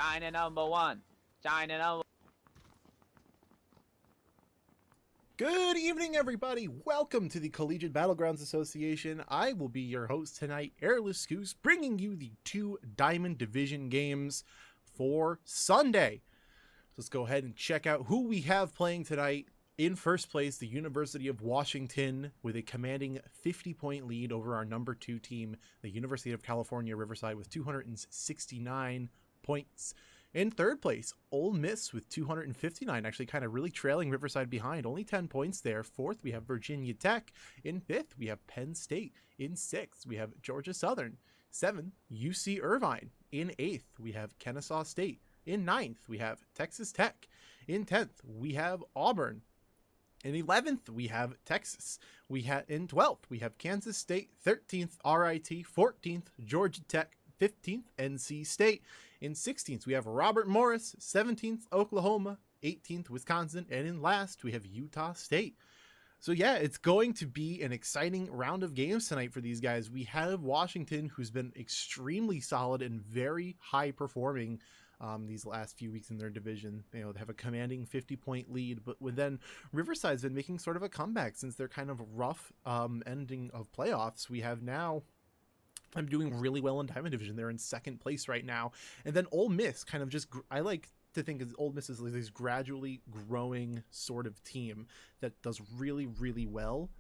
China #1. China #1. Good evening, everybody. Welcome to the Collegiate Battlegrounds Association. I will be your host tonight, Airless Goose, bringing you the 2 Diamond Division games for Sunday. So let's go ahead and check out who we have playing tonight. In first place, the University of Washington, with a commanding 50-point lead over our number 2 team, the University of California, Riverside, with 269 points. In third place, Ole Miss with 259, actually kind of really trailing Riverside behind, only 10 points there. Fourth, we have Virginia Tech. In fifth, we have Penn State. In sixth, we have Georgia Southern. Seventh, UC Irvine. In eighth, we have Kennesaw State. In ninth, we have Texas Tech. In 10th, we have Auburn. In 11th, we have Texas. In 12th, we have Kansas State. 13th, RIT. 14th, Georgia Tech. 15th, NC State. In 16th, we have Robert Morris. 17th, Oklahoma. 18th, Wisconsin. And in last, we have Utah State. So yeah, it's going to be an exciting round of games tonight for these guys. We have Washington, who's been extremely solid and very high performing these last few weeks in their division. They have a commanding 50-point lead, but then Riverside's been making sort of a comeback since their kind of rough ending of playoffs. We have now I'm doing really well in Diamond Division. They're in second place right now. And then Ole Miss kind of just, I like to think of Ole Miss as like this gradually growing sort of team that does really, really well,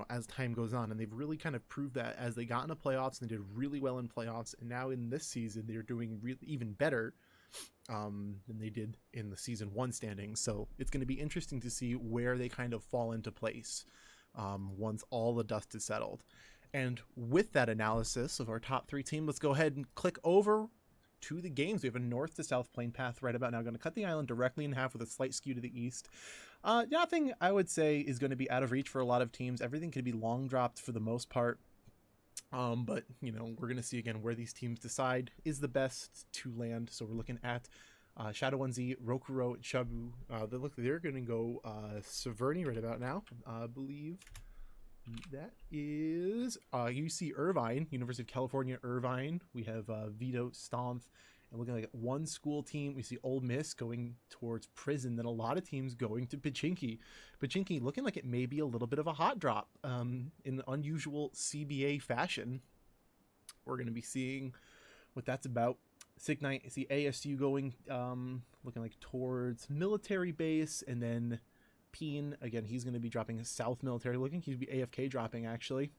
as time goes on. And they've really kind of proved that as they got into playoffs and they did really well in playoffs. And now in this season, they're doing even better than they did in the season 1 standings. So it's going to be interesting to see where they kind of fall into place once all the dust is settled. And with that analysis of our top 3 teams, let's go ahead and click over to the games. We have a north to south plane path right about now. Going to cut the island directly in half with a slight skew to the east. Nothing I would say is going to be out of reach for a lot of teams. Everything could be long dropped for the most part. But, we're going to see again where these teams decide is the best to land. So we're looking at Shadow 1Z, Rokuro, Shabu. They're going to go Severny right about now, I believe. That is UC Irvine, University of California, Irvine. We have Vito, Stomp, and looking like one school team. We see Ole Miss going towards Prison, then a lot of teams going to Pachinki. Pachinki looking like it may be a little bit of a hot drop in unusual CBA fashion. We're going to be seeing what that's about. Signite, I see ASU going, looking like towards military base, and then Peen, again, he's going to be dropping South Military looking. He'd be AFK dropping, actually.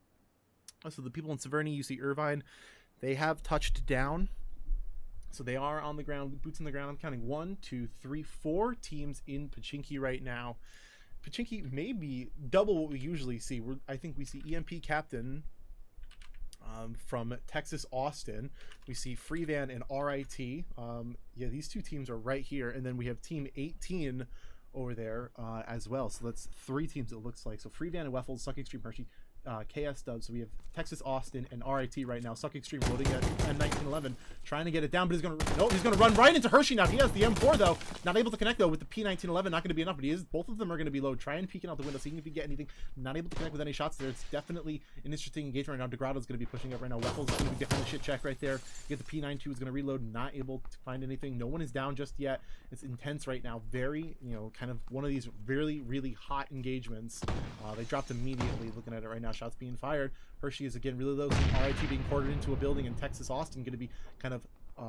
So the people in Severny, UC Irvine, they have touched down. So they are on the ground, boots on the ground. I'm counting 1, 2, 3, 4 teams in Pachinki right now. Pachinki may be double what we usually see. I think we see EMP Captain from Texas Austin. We see Freevan and RIT. Yeah, these 2 teams are right here. And then we have Team 18 over there as well. So that's 3 teams it looks like. So Freevan and Weffels, Suck Extreme, Hershey, KS Dubs. So we have Texas Austin and RIT right now. Suck Extreme loading at 1911, trying to get it down, but he's gonna run right into Hershey now. He has the M4 though, not able to connect though with the P1911. Not going to be enough, but both of them are going to be low. Try and peeking out the window, seeing if he can get anything. Not able to connect with any shots there. It's definitely an interesting engagement right now. DeGrado's going to be pushing up right now. Weffels is going to be behind the shit check right there. Get the P92 is going to reload. Not able to find anything. No one is down just yet. It's intense right now. Very, kind of one of these really, really hot engagements. They dropped immediately. Looking at it right now. Shots being fired. Hershey is again really low. RIT being quartered into a building, and Texas Austin going to be kind of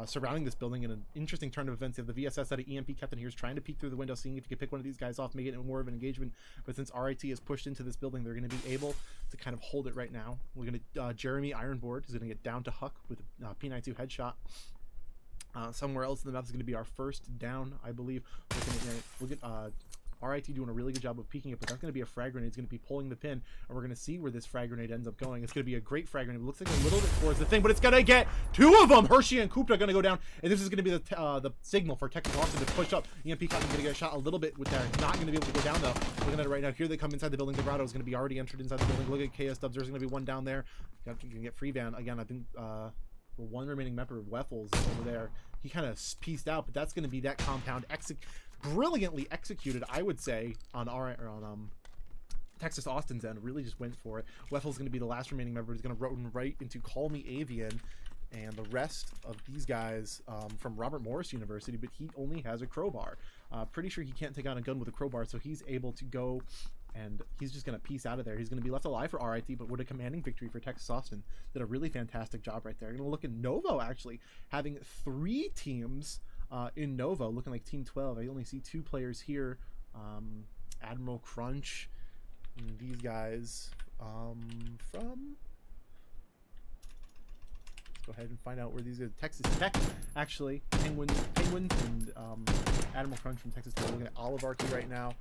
surrounding this building in an interesting turn of events. You have the VSS out of EMP Captain here is trying to peek through the window, seeing if he can pick one of these guys off, make it more of an engagement. But since RIT is pushed into this building, they're going to be able to kind of hold it right now. We're going to Jeremy Ironboard is going to get down to Huck with a P92 headshot. Somewhere else in the map is going to be our first down, I believe. Looking at RIT doing a really good job of peeking it, but that's going to be a frag grenade. It's going to be pulling the pin, and we're going to see where this frag grenade ends up going. It's going to be a great frag grenade. It looks like a little bit towards the thing, but it's going to get 2 of them. Hershey and Kupta are going to go down, and this is going to be the signal for Texas Austin to push up. EMP Captain going to get a shot a little bit with that. Not going to be able to go down, though. Looking at it right now. Here they come inside the building. DeGrado is going to be already entered inside the building. Look at KS Dubs. There's going to be one down there. You can get Freevan. Again, I think one remaining member of Weffels over there. He kind of pieced out, but that's going to be that compound brilliantly executed, I would say, on Texas Austin's end. Really just went for it. Weffel's going to be the last remaining member. He's going to run right into Call Me Avian, and the rest of these guys from Robert Morris University, but he only has a crowbar. Pretty sure he can't take on a gun with a crowbar, so he's able to go, and he's just going to piece out of there. He's going to be left alive for RIT, but with a commanding victory for Texas Austin. Did a really fantastic job right there. Going to look at Novo, actually, having 3 teams in Novo, looking like Team 12. I only see 2 players here. Admiral Crunch, and these guys from... Go ahead and find out where these are. Texas Tech, actually. Penguins, and Admiral Crunch from Texas Tech. Looking at Oligarchy right now.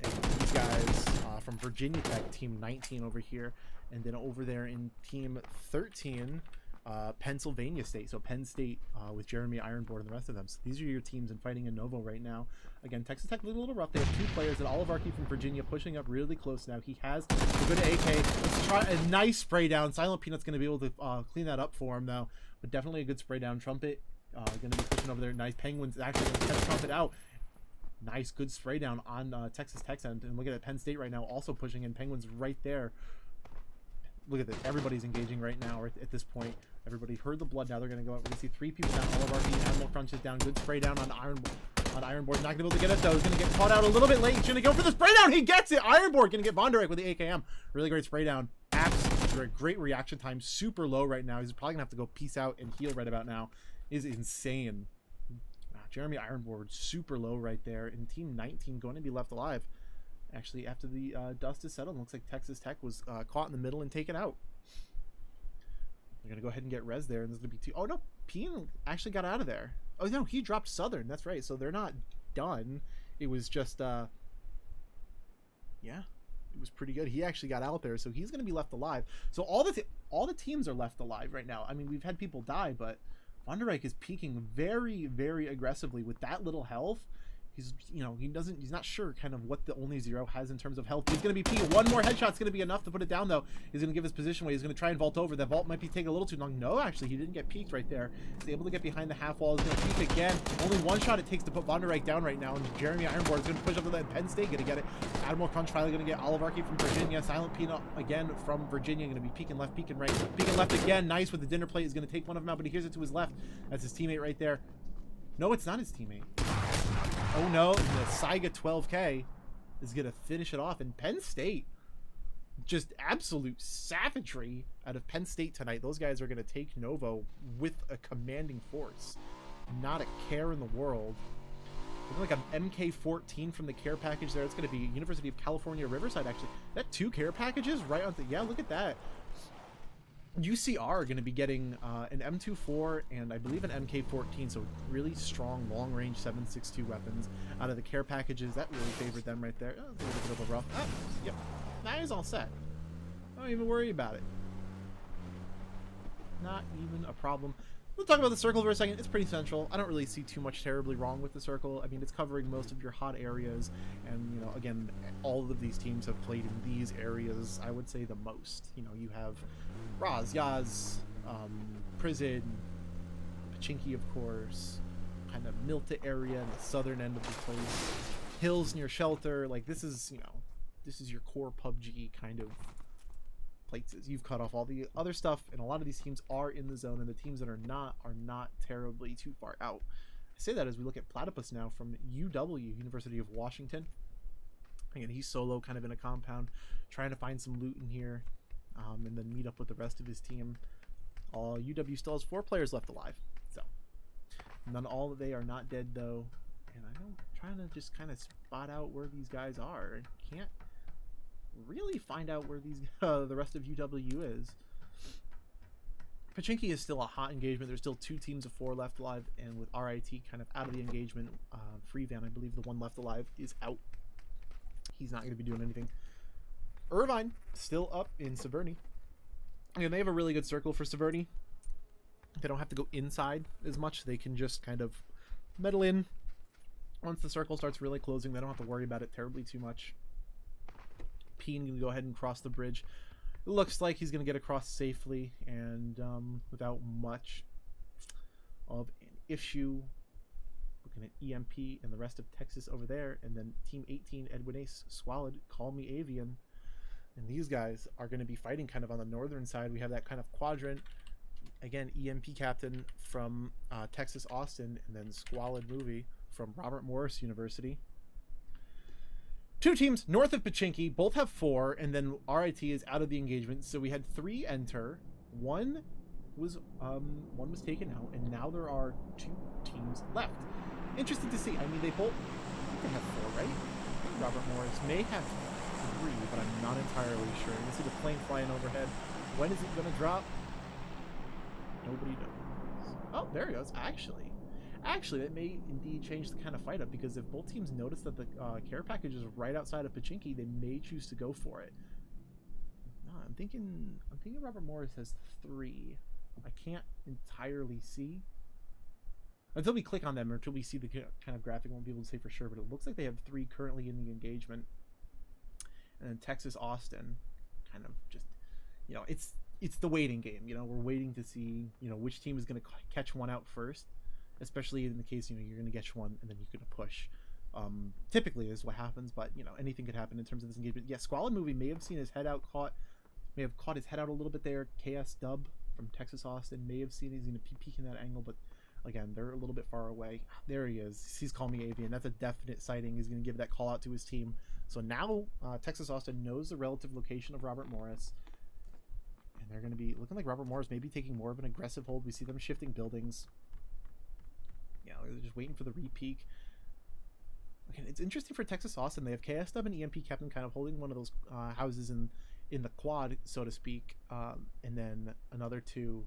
And these guys from Virginia Tech, Team 19 over here. And then over there in Team 13, Pennsylvania State. So Penn State with Jeremy Ironboard and the rest of them. So these are your teams in fighting in Novo right now. Again, Texas Tech looking a little rough. They have 2 players. And Oligarchy from Virginia pushing up really close now. He has a good AK. Let's try a nice spray down. Silent Peanut's going to be able to clean that up for him, though. But definitely a good spray down. Trumpet going to be pushing over there. Nice. Penguins actually going to catch Trumpet out. Nice, good spray down on Texas Tech's end. And look at that, Penn State right now also pushing in. Penguins right there. Look at this. Everybody's engaging right now at this point. Everybody heard the blood. Now they're going to go out. We're going to see 3 people down. Oligarchy, Admiral Crunch is down. Good spray down on Ironboard. Not going to be able to get it, though. He's going to get caught out a little bit late. He's going to go for the spray down. He gets it. Ironboard going to get Vonderek with the AKM. Really great spray down. Absolutely great reaction time. Super low right now. He's probably going to have to go peace out and heal right about now. Is insane. Jeremy Ironboard super low right there. And Team 19 going to be left alive. Actually, after the dust is settled, looks like Texas Tech was caught in the middle and taken out. They're going to go ahead and get res there. And there's going to be 2. Oh, no. Peen actually got out of there. Oh, no. He dropped Southern. That's right. So they're not done. It was just, yeah. It was pretty good. He actually got out there. So he's going to be left alive. So all the teams are left alive right now. I mean, we've had people die, but Vonderek is peaking very, very aggressively with that little health. He's, you know, he's not sure kind of what the only 0 has in terms of health. He's going to be P. 1 more headshot's going to be enough to put it down, though. He's going to give his position away. He's going to try and vault over. That vault might be taking a little too long. No, actually, he didn't get peaked right there. He's able to get behind the half wall. He's going to peek again. Only 1 shot it takes to put Vonderek down right now. And Jeremy Ironboard is going to push up to that. Penn State going to get it. Admiral Crunch finally going to get Oligarchy from Virginia. Silent Peanut again from Virginia. Going to be peeking left, peeking right. Peeking left again. Nice with the dinner plate. He's going to take one of them out, but he hears it to his left. That's his teammate right there. No, it's not his teammate. Oh no, the Saiga 12K is going to finish it off. And Penn State, just absolute savagery out of Penn State tonight. Those guys are going to take Novo with a commanding force. Not a care in the world. Like an MK14 from the care package there. It's going to be University of California, Riverside, actually. That 2 care packages right on the... Yeah, look at that. UCR are going to be getting an M24 and I believe an MK14, so really strong long-range 7.62 weapons out of the care packages. That really favored them right there. Oh, a little bit of a rough. Oh, yep, that is all set. Don't even worry about it. Not even a problem. We'll talk about the circle for a second. It's pretty central. I don't really see too much terribly wrong with the circle. I mean, it's covering most of your hot areas, and you know, again, all of these teams have played in these areas. I would say the most. You know, you have Raz, Yaz, Prison, Pachinki, of course, kind of Milta area in the southern end of the place, hills near Shelter. Like this is, you know, this is your core PUBG kind of places. You've cut off all the other stuff, and a lot of these teams are in the zone, and the teams that are not terribly too far out. I say that as we look at Platypus now from UW, University of Washington. Again, he's solo, kind of in a compound, trying to find some loot in here, and then meet up with the rest of his team. UW still has 4 players left alive, so all that they are not dead though. And I'm trying to just kind of spot out where these guys are. Can't really find out where these the rest of UW is. Pachinki is still a hot engagement. There's still 2 teams of 4 left alive, and with RIT kind of out of the engagement, Freevan, I believe the one left alive, is out. He's not going to be doing anything. Irvine still up in Severny. And they have a really good circle for Severny. They don't have to go inside as much. They can just kind of meddle in. Once the circle starts really closing, they don't have to worry about it terribly too much. Peen can go ahead and cross the bridge. It looks like he's going to get across safely and without much of an issue. Looking at EMP and the rest of Texas over there. And then Team 18, Edwin Ace, Squalid, Call Me Avian. And these guys are going to be fighting kind of on the northern side. We have that kind of quadrant. again, EMP Captain from Texas Austin, and then Squalid Movie from Robert Morris University. Two teams north of Pachinki, both have 4, and then RIT is out of the engagement. So we had 3 enter. One was taken out, and now there are 2 teams left. Interesting to see. I mean, they both have 4, right? I think Robert Morris may have 3, but I'm not entirely sure. You can see the plane flying overhead. When is it going to drop? Nobody knows. Oh, there it goes. Actually, that may indeed change the kind of fight up, because if both teams notice that the care package is right outside of Pachinki, they may choose to go for it. No, I'm thinking Robert Morris has 3. I can't entirely see until we click on them, or until we see the kind of graphic. I won't be able to say for sure, but it looks like they have 3 currently in the engagement. And then Texas Austin, kind of just, you know, it's the waiting game. You know, we're waiting to see, you know, which team is going to catch one out first. Especially in the case, you know, you're going to get one and then you're going to push. Typically is what happens, but, you know, anything could happen in terms of this engagement. Yeah, Squalid Movie may have seen his head out, may have caught his head out a little bit there. KS Dub from Texas Austin may have seen he's going to peek in that angle, but again, they're a little bit far away. There he is. He's Call Me Avian. That's a definite sighting. He's going to give that call out to his team. So now Texas Austin knows the relative location of Robert Morris. And they're going to be looking like Robert Morris may be taking more of an aggressive hold. We see them shifting buildings. Yeah, they're just waiting for the re-peak. Again, it's interesting for Texas Austin. They have KS Dub and EMP Captain kind of holding one of those houses in the quad, so to speak, and then another 2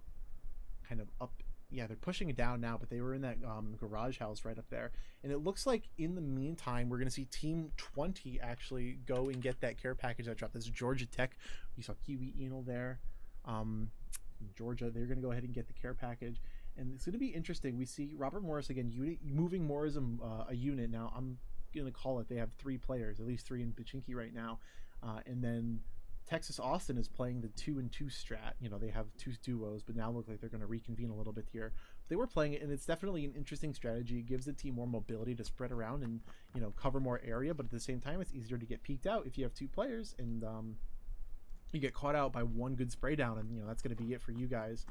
kind of up. Yeah, they're pushing it down now, but they were in that garage house right up there. And it looks like in the meantime, we're going to see Team 20 actually go and get that care package that dropped. This is Georgia Tech. You saw Kiwi Enel there. Georgia, they're going to go ahead and get the care package. And it's going to be interesting. We see Robert Morris again moving more as a unit. Now, I'm going to call it, they have 3 players, at least 3 in Pachinki right now. And then Texas Austin is playing the 2-and-2 strat. You know, they have 2 duos, but now look like they're going to reconvene a little bit here. But they were playing it, and it's definitely an interesting strategy. It gives the team more mobility to spread around and, you know, cover more area. But at the same time, it's easier to get peeked out if you have 2 players, and you get caught out by 1 good spray down, and, you know, that's going to be it for you guys.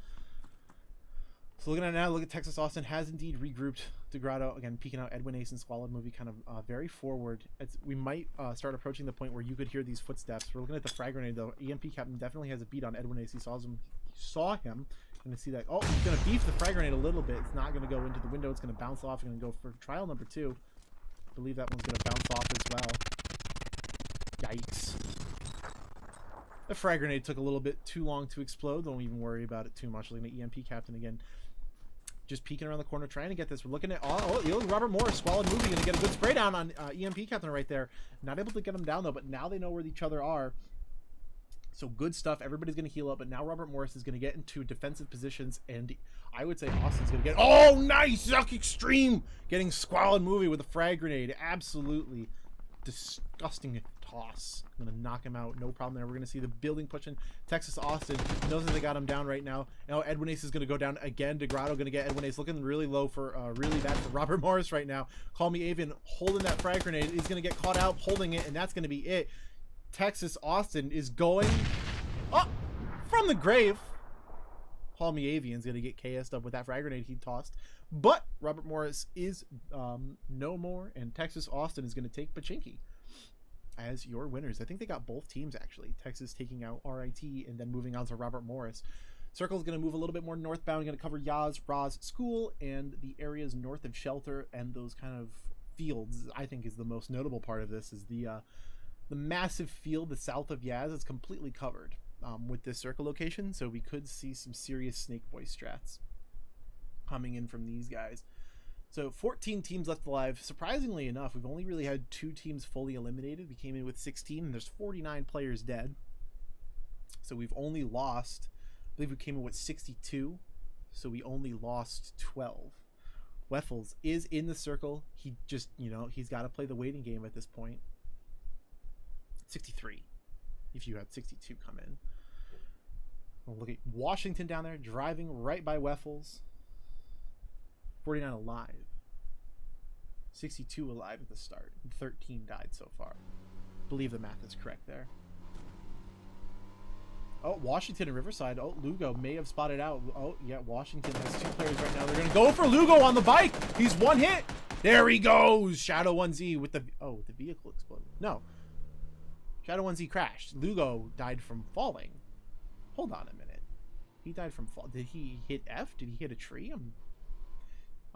So looking at it now, look at Texas Austin has indeed regrouped. Degrado, again, peeking out Edwin Ace and Squalid Movie kind of very forward. We might start approaching the point where you could hear these footsteps. We're looking at the frag grenade, though. EMP Captain definitely has a beat on Edwin Ace. He saw him. Going to see that. Oh, he's going to beef the frag grenade a little bit. It's not going to go into the window. It's going to bounce off. It's going to go for trial number 2. I believe that one's going to bounce off as well. Yikes. The frag grenade took a little bit too long to explode. Don't even worry about it too much. Looking at EMP Captain again. Just peeking around the corner, trying to get this. We're looking at Robert Morris, Squalid Movie, going to get a good spray down on EMP Captain right there. Not able to get him down, though, but now they know where each other are. So good stuff. Everybody's going to heal up, but now Robert Morris is going to get into defensive positions, and I would say Austin's going to get... Oh, nice! Zuck Extreme! Getting Squalid Movie with a frag grenade. Absolutely disgusting toss. I'm going to knock him out. No problem there. We're going to see the building pushing. Texas Austin knows that they got him down right now. Now Edwin Ace is going to go down again. Degrado going to get Edwin Ace. Looking really low for, really bad for Robert Morris right now. Call Me Avian holding that frag grenade. He's going to get caught out holding it, and that's going to be it. Texas Austin is going up from the grave. Call Me Avian's going to get KS'd up with that frag grenade he tossed. But Robert Morris is no more, and Texas Austin is going to take Pachinki as your winners. I think they got both teams, actually. Texas taking out RIT and then moving on to Robert Morris. Circle is going to move a little bit more northbound. Going to cover Yaz, Roz School, and the areas north of Shelter, and those kind of fields, I think, is the most notable part of this, is the massive field the south of Yaz is completely covered with this circle location, so we could see some serious Snake Boy strats coming in from these guys. So 14 teams left alive. Surprisingly enough, we've only really had 2 teams fully eliminated. We came in with 16, and there's 49 players dead. So we've only lost, I believe we came in with 62, so we only lost 12. Weffels is in the circle. He just, you know, he's got to play the waiting game at this point. 63, if you had 62 come in. We'll look at Washington down there, driving right by Weffels. 49 alive. 62 alive at the start. 13 died so far. I believe the math is correct there. Oh, Washington and Riverside. Oh, Lugo may have spotted out. Oh, yeah, Washington has 2 players right now. They're going to go for Lugo on the bike. He's 1 hit. There he goes. Shadow 1Z with the... Oh, with the vehicle exploded. No. Shadow 1Z crashed. Lugo died from falling. Hold on a minute. He died from fall. Did he hit F? Did he hit a tree?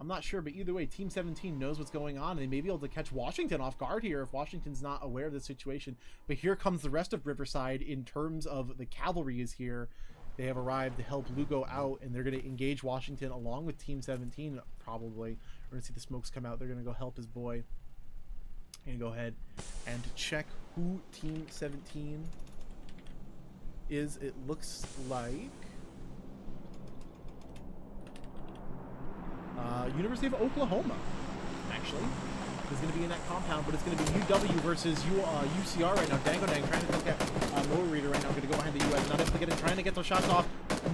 I'm not sure, but either way, Team 17 knows what's going on, and they may be able to catch Washington off guard here if Washington's not aware of the situation. But here comes the rest of Riverside in terms of the cavalry is here. They have arrived to help Lugo out, and they're going to engage Washington along with Team 17, probably. We're going to see the smokes come out. They're going to go help his boy. And go ahead and check who Team 17 is. It looks like... University of Oklahoma, actually, is going to be in that compound, but it's going to be UW versus UCR right now. Dango Dang trying to look at Lower Reader right now. Going to go behind the US, not able to get it, trying to get those shots off.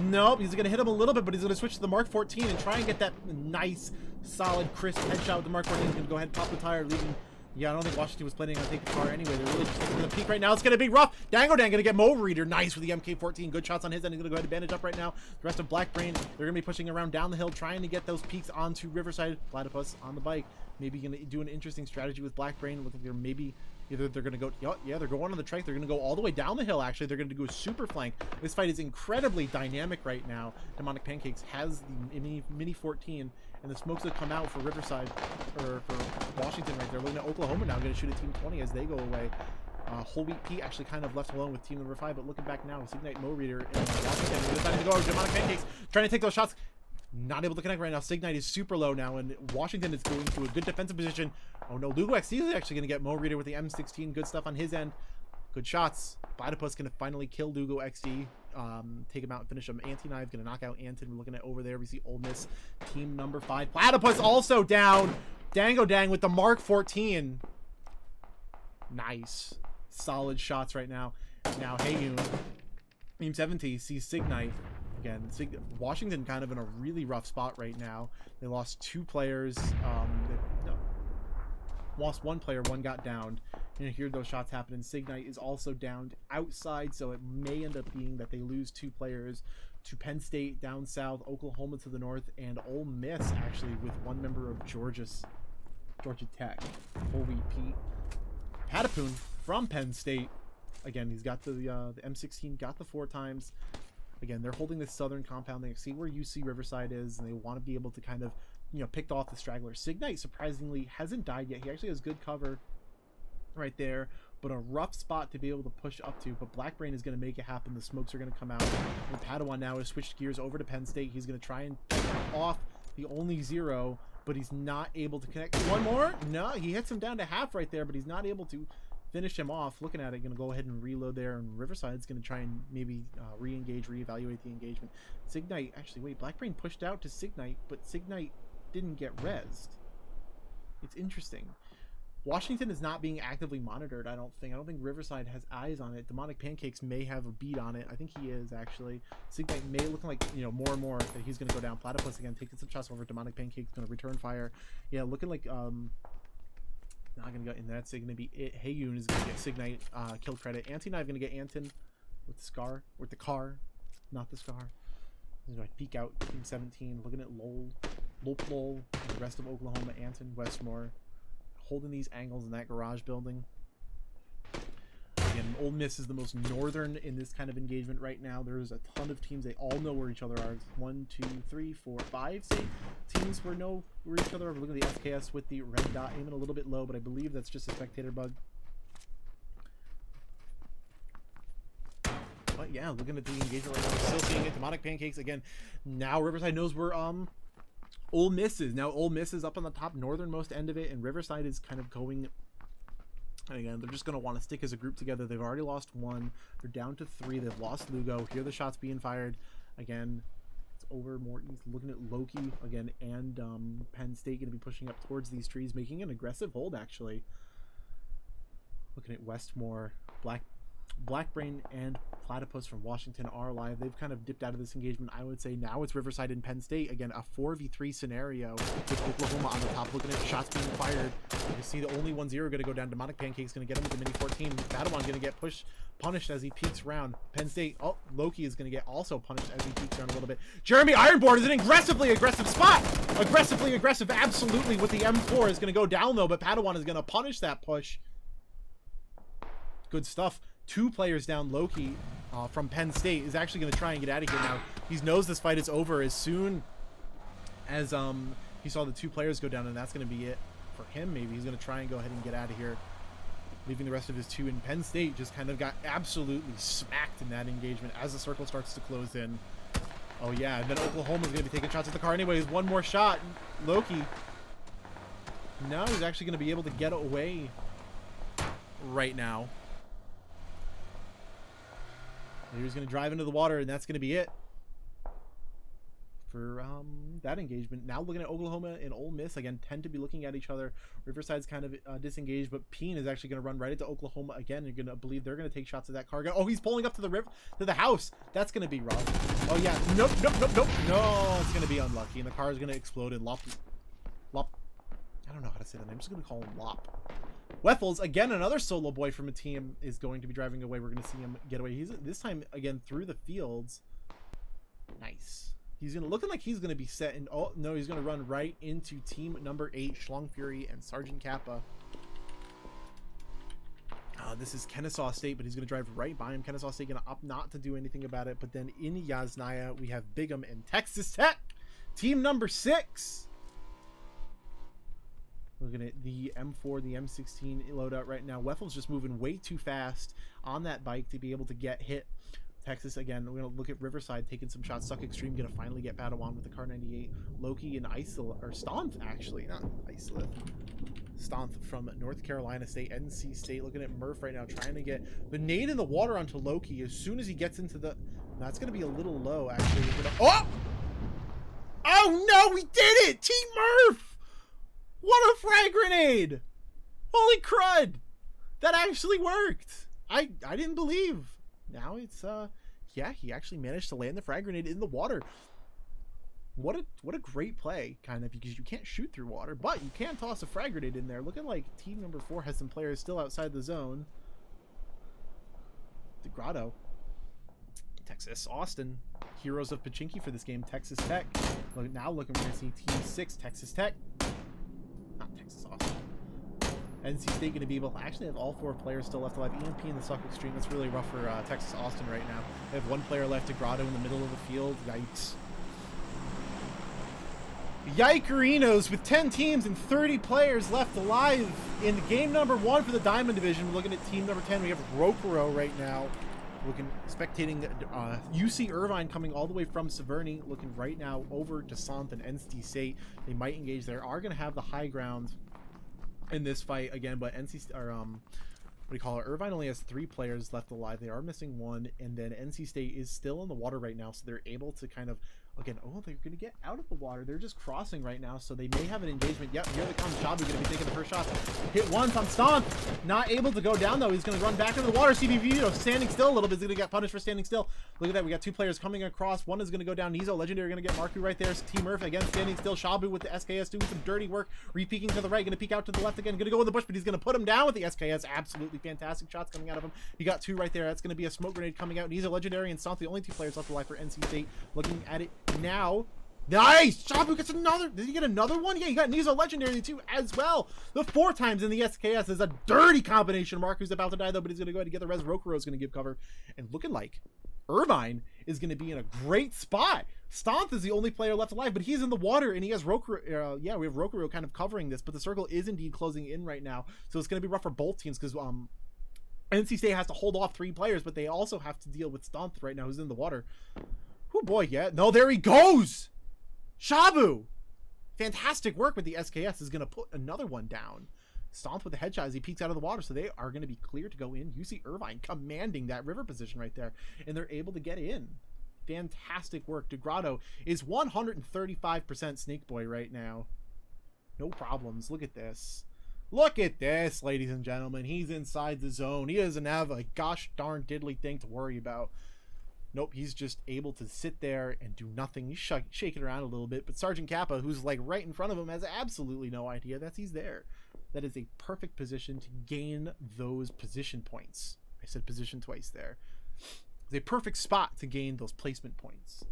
Nope, he's going to hit him a little bit, but he's going to switch to the Mark 14 and try and get that nice, solid, crisp headshot with the Mark 14. He's going to go ahead and pop the tire, leaving... Yeah, I don't think Washington was planning on taking the car anyway. They're really just taking the peak right now. It's going to be rough. Dango Dang going to get Mo Reader. Nice with the MK14. Good shots on his end. He's going to go ahead and bandage up right now. The rest of Black Brain, they're going to be pushing around down the hill, trying to get those peaks onto Riverside. Platypus on the bike. Maybe going to do an interesting strategy with Black Brain. Look like they're maybe... Either they're going to go... Yeah, they're going on the track. They're going to go all the way down the hill, actually. They're going to go super flank. This fight is incredibly dynamic right now. Demonic Pancakes has the Mini 14, and the smokes that come out for Riverside, or for Washington right there. Looking at Oklahoma now, going to shoot at Team 20 as they go away. Whole Wheat Pete actually kind of left alone with Team number 5, but looking back now, Signite Mo Reader and Washington deciding to go over Demonic Pancakes, trying to take those shots. Not able to connect right now. Signite is super low now, and Washington is going to a good defensive position. Oh no, Lugo XD is actually going to get Mo Reader with the M16. Good stuff on his end. Good shots. Platypus going to finally kill Lugo XD. Take him out and finish him. Anti-Knife going to knock out Anton. We're looking at over there. We see Ole Miss, team number 5. Platypus also down. Dango Dang with the Mark 14. Nice. Solid shots right now. Now, Hayun, Team 17 sees Signite. Again, Washington kind of in a really rough spot right now. They lost 2 players. Lost 1 player, 1 got downed. You know, hear those shots happen, and Signite is also downed outside, so it may end up being that they lose 2 players to Penn State down south, Oklahoma to the north, and Ole Miss actually with 1 member of Georgia Tech. Whole Wheat Pete. Patapoon from Penn State. Again, he's got the M16, got the 4 times. Again, they're holding this southern compound. They see where UC Riverside is, and they want to be able to kind of, you know, pick off the stragglers. Signite, surprisingly, hasn't died yet. He actually has good cover right there, but a rough spot to be able to push up to. But Black Brain is going to make it happen. The smokes are going to come out. And Padawan now has switched gears over to Penn State. He's going to try and pick off the only 0, but he's not able to connect. 1 more? No, he hits him down to half right there, but he's not able to finish him off. Looking at it, going to go ahead and reload there, and Riverside's going to try and maybe re-engage, reevaluate the engagement. Signite, actually, wait, Black Brain pushed out to Signite, but Signite didn't get rezzed. It's interesting. Washington is not being actively monitored, I don't think. I don't think Riverside has eyes on it. Demonic Pancakes may have a beat on it. I think he is, actually. Signite may looking like, you know, more and more that he's going to go down. Platypus again, taking some shots over. Demonic Pancakes going to return fire. Yeah, looking like, not going to go in. That's going to be it. Hayun is going to get Signite kill credit. Anti-Knife going to get Anton with the scar, with the car, not the scar. He's going to peek out Team 17, looking at Lol, and the rest of Oklahoma, Anton, Westmore, holding these angles in that garage building. Again, Ole Miss is the most northern in this kind of engagement right now. There's a ton of teams. They all know where each other are. 1, 2, 3, 4, 5, say, teams where each other are. We're looking at the SKS with the red dot, aiming a little bit low, but I believe that's just a spectator bug. But yeah, looking at the engagement right now, we're still seeing it. Demonic Pancakes again. Now Riverside knows where Ole Miss is. Now Ole Miss is up on the top northernmost end of it, and Riverside is kind of going. Again, they're just going to want to stick as a group together. They've already lost 1. They're down to 3. They've lost Lugo. Here are the shots being fired. Again, it's over more east. Looking at Loki again, and Penn State going to be pushing up towards these trees, making an aggressive hold, actually. Looking at Westmore. Blackbrain and Platypus from Washington are alive. They've kind of dipped out of this engagement. I would say now it's Riverside and Penn State. Again, a 4v3 scenario with Oklahoma on the top. Looking at shots being fired. You see the only 1-0 going to go down. Demonic Pancake's going to get him with the Mini 14. Padawan going to get punished as he peeks around. Penn State, oh, Loki is going to get also punished as he peeks around a little bit. Jeremy Ironboard is an aggressive spot. Aggressively aggressive, absolutely, with the M4 is going to go down though, but Padawan is going to punish that push. Good stuff. 2 players down. Loki from Penn State is actually going to try and get out of here now. He knows this fight is over as soon as he saw the 2 players go down, and that's going to be it for him. Maybe he's going to try and go ahead and get out of here, leaving the rest of his 2 in. Penn State just kind of got absolutely smacked in that engagement as the circle starts to close in. Oh yeah, and then Oklahoma's going to be taking shots at the car anyways. One more shot. Loki, now he's actually going to be able to get away right now. He's going to drive into the water, and that's going to be it for that engagement. Now looking at Oklahoma and Ole Miss, again, tend to be looking at each other. Riverside's kind of disengaged, but Peen is actually going to run right into Oklahoma again. You're going to believe they're going to take shots at that car. Oh, he's pulling up to the house. That's going to be rough. Oh, yeah. Nope. No, it's going to be unlucky, and the car is going to explode and lop. I don't know how to say that name. I'm just going to call him Lop. Weffels, again, another solo boy from a team, is going to be driving away. We're going to see him get away. He's this time again through the fields. Nice. He's going to looking like he's going to be set in. Oh no, he's going to run right into team number 8, Schlong Fury and Sergeant Kappa. This is Kennesaw State, but he's going to drive right by him. Kennesaw State going to opt not to do anything about it. But then in Yasnaya, we have Bigham and Texas Tech, team number 6. Looking at the M4, the M16 loadout right now. Weffel's just moving way too fast on that bike to be able to get hit. Texas, again, we're going to look at Riverside taking some shots. Suck Extreme going to finally get Padawan with the Car 98. Loki and Stonth, actually, not Isolith. Stonth from North Carolina State, NC State. Looking at Murph right now, trying to get the nade in the water onto Loki as soon as he gets into the... That's going to be a little low, actually. Oh! Oh, no, we did it! Team Murph! What a frag grenade! Holy crud! That actually worked. I didn't believe. Now it's yeah, he actually managed to land the frag grenade in the water. What a great play, kind of, because you can't shoot through water, but you can toss a frag grenade in there. Looking like team number 4 has some players still outside the zone. DeGrotto. Texas Austin, heroes of Pachinki for this game. Texas Tech. Now looking, we're gonna see team 6, Texas Tech. Texas Austin. NC State going to be able to actually have all 4 players still left alive. EMP and the Suck Extreme. That's really rough for Texas Austin right now. They have 1 player left, DeGrotto, in the middle of the field. Yikes. Yikerinos with 10 teams and 30 players left alive in game number 1 for the Diamond Division. We're looking at team number 10. We have Rokuro right now. Looking, spectating UC Irvine coming all the way from Severny. Looking right now over to Sant and NC State. They might engage. They are going to have the high ground in this fight again, but what do you call it? Irvine only has 3 players left alive. They are missing 1, and then NC State is still in the water right now, so they're able to kind of, again, oh, they're going to get out of the water. They're just crossing right now, so they may have an engagement. Yep, here they come. Shabu going to be taking the first shot. Hit once on Stomp. Not able to go down, though. He's going to run back into the water. CBV, standing still a little bit. He's going to get punished for standing still. Look at that. We got 2 players coming across. One is going to go down. Nizo Legendary going to get Marku right there. Team Murph, again, standing still. Shabu with the SKS doing some dirty work. Re-peeking to the right. Going to peek out to the left again. Going to go in the bush, but he's going to put him down with the SKS. Absolutely fantastic shots coming out of him. He got 2 right there. That's going to be a smoke grenade coming out. Nizo Legendary and Stomp, the only 2 players left alive for NC State. Looking at it now. Nice! Shabu gets another. Did he get another one? Yeah, he got Nizo Legendary too as well. The 4 times in the SKS is a dirty combination. Marku's about to die though, but he's going to go ahead and get the res. Rokuro is going to give cover. And looking like Irvine is going to be in a great spot. Stonth is the only player left alive, but he's in the water and he has Rokuro. Yeah, we have Rokuro kind of covering this, but the circle is indeed closing in right now. So it's going to be rough for both teams because NC State has to hold off 3 players, but they also have to deal with Stonth right now who's in the water. Oh boy, yeah. No, there he goes! Shabu! Fantastic work with the SKS is going to put another one down. Stomp with the headshot as he peeks out of the water, so they are going to be clear to go in. UC Irvine commanding that river position right there, and they're able to get in. Fantastic work. DeGrotto is 135% Snake Boy right now. No problems. Look at this. Look at this, ladies and gentlemen. He's inside the zone. He doesn't have a gosh darn diddly thing to worry about. Nope, he's just able to sit there and do nothing. He's shaking around a little bit, but Sergeant Kappa, who's like right in front of him, has absolutely no idea that he's there. That is a perfect position to gain those position points. I said position twice there. It's a perfect spot to gain those placement points.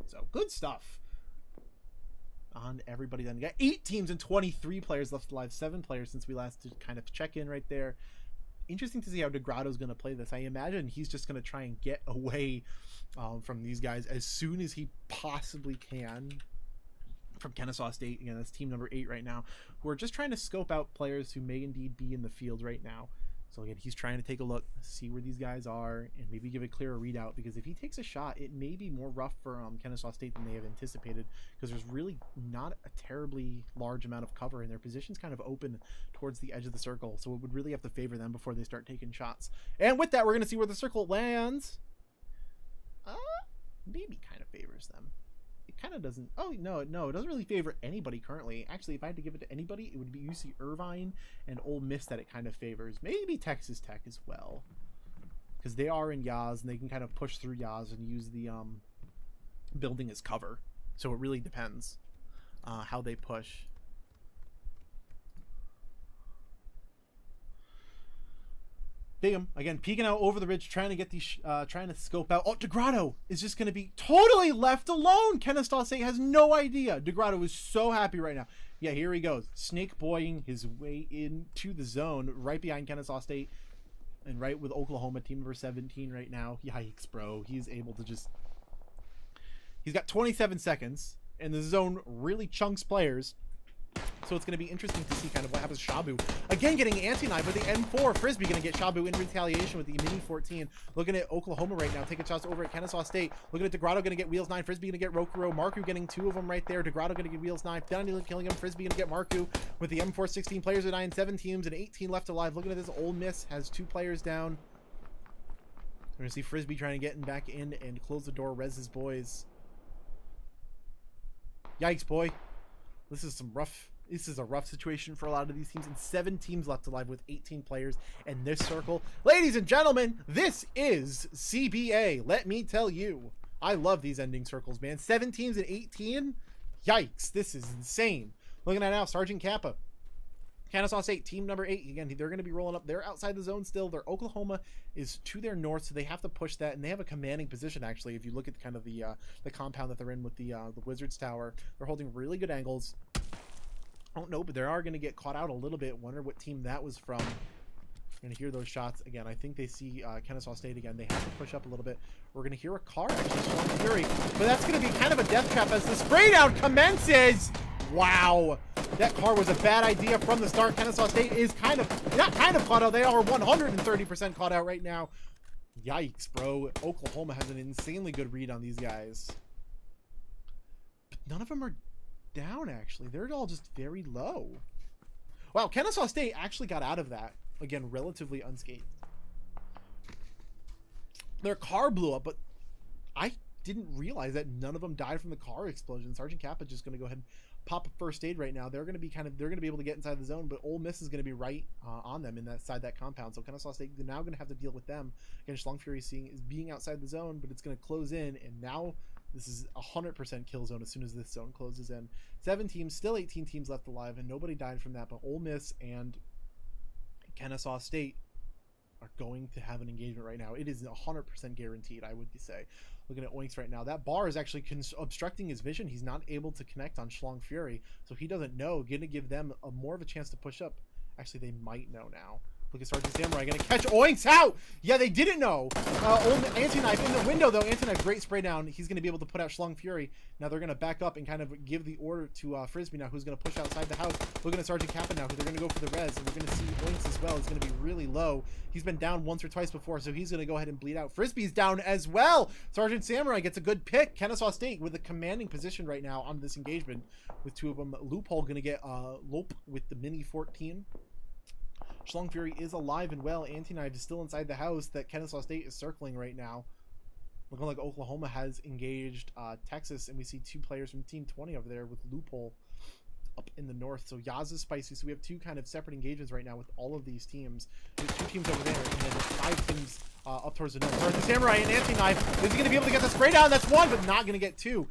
So, good stuff. On everybody then. We got 8 teams and 23 players left alive. 7 players since we last did kind of check in right there. Interesting to see how DeGrado's going to play this. I imagine he's just going to try and get away from these guys as soon as he possibly can from Kennesaw State. Again, that's team number 8 right now, who are just trying to scope out players who may indeed be in the field right now. So again, he's trying to take a look, see where these guys are, and maybe give a clearer readout, because if he takes a shot, it may be more rough for Kennesaw State than they have anticipated, because there's really not a terribly large amount of cover, and their position's kind of open towards the edge of the circle, so it would really have to favor them before they start taking shots. And with that, we're going to see where the circle lands. Maybe kind of favors them. It kind of doesn't. Oh, no, it doesn't really favor anybody currently. Actually, if I had to give it to anybody, it would be UC Irvine and Ole Miss that it kind of favors. Maybe Texas Tech as well, because they are in Yaz and they can kind of push through Yaz and use the building as cover. So it really depends how they push. Bingham again peeking out over the ridge, trying to get these, trying to scope out. Oh, DeGrado is just going to be totally left alone. Kennesaw State has no idea. DeGrado is so happy right now. Yeah, here he goes, snake boying his way into the zone, right behind Kennesaw State, and right with Oklahoma, team number 17 right now. Yikes, bro! He's able to just. He's got 27 seconds, and the zone really chunks players. So it's going to be interesting to see kind of what happens. Shabu again getting anti-knife with the M4. Frisbee going to get Shabu in retaliation with the Mini 14. Looking at Oklahoma right now, taking shots over at Kennesaw State. Looking at DeGrado, going to get Wheels 9. Frisbee going to get Rokuro. Marku getting 2 of them right there. DeGrado going to get Wheels 9. Down killing him. Frisbee going to get Marku with the M4. 16 players at 9, 7 teams and 18 left alive. Looking at this, Ole Miss has 2 players down. We're going to see Frisbee trying to get back in and close the door. Res his boys. Yikes, boy. This is a rough situation for a lot of these teams, and 7 teams left alive with 18 players in this circle. Ladies and gentlemen, this is CBA. Let me tell you, I love these ending circles, man. 7 teams and 18? Yikes, this is insane. Looking at now, Sergeant Kappa. Kennesaw State, team number 8. Again, they're going to be rolling up. They're outside the zone still. Their Oklahoma is to their north, so they have to push that, and they have a commanding position, actually. If you look at kind of the compound that they're in with the Wizards Tower, they're holding really good angles. I don't know, but they are going to get caught out a little bit. Wonder what team that was from. We're going to hear those shots again. I think they see Kennesaw State again. They have to push up a little bit. We're going to hear a car actually Strong Fury, but that's going to be kind of a death trap as the spray down commences. Wow, that car was a bad idea from the start. Kennesaw State is not kind of caught out. They are 130% caught out right now. Yikes, bro. Oklahoma has an insanely good read on these guys, but none of them are down. Actually, they're all just very low. Wow, Kennesaw State actually got out of that again relatively unscathed. Their car blew up, but I didn't realize that none of them died from the car explosion. Sergeant Kappa just going to go ahead and pop a first aid right now. They're going to be able to get inside the zone, but Ole Miss is going to be right on them inside that compound. So Kennesaw State now going to have to deal with them. Again, Schlong Fury is being outside the zone, but it's going to close in, and now this is 100% kill zone as soon as this zone closes in. 7 teams, still 18 teams left alive, and nobody died from that, but Ole Miss and Kennesaw State are going to have an engagement right now. It is 100% guaranteed, I would say. Looking at Oinks right now, that bar is actually obstructing his vision. He's not able to connect on Schlong Fury, so he doesn't know. Going to give them more of a chance to push up. Actually, they might know now. Look at Sergeant Samurai going to catch Oinks out. Yeah, they didn't know. Old Anti-Knife in the window, though. Anti-Knife, great spray down. He's going to be able to put out Schlong Fury. Now they're going to back up and kind of give the order to Frisbee now, who's going to push outside the house. Looking at Sergeant Kappa now, who they're going to go for the res. And we're going to see Oinks as well. He's going to be really low. He's been down once or twice before, so he's going to go ahead and bleed out. Frisbee's down as well. Sergeant Samurai gets a good pick. Kennesaw State with a commanding position right now on this engagement with 2 of them. Loophole going to get Lope with the Mini 14. Schlong Fury is alive and well. Anti-Knife is still inside the house that Kennesaw State is circling right now. Looking like Oklahoma has engaged Texas, and we see 2 players from Team 20 over there with Loophole up in the north. So Yaz is spicy. So we have two kind of separate engagements right now with all of these teams. There's two teams over there, and then 5 teams up towards the north. There's the Samurai and Anti-Knife. Is he going to be able to get the spray down? That's 1, but not going to get 2.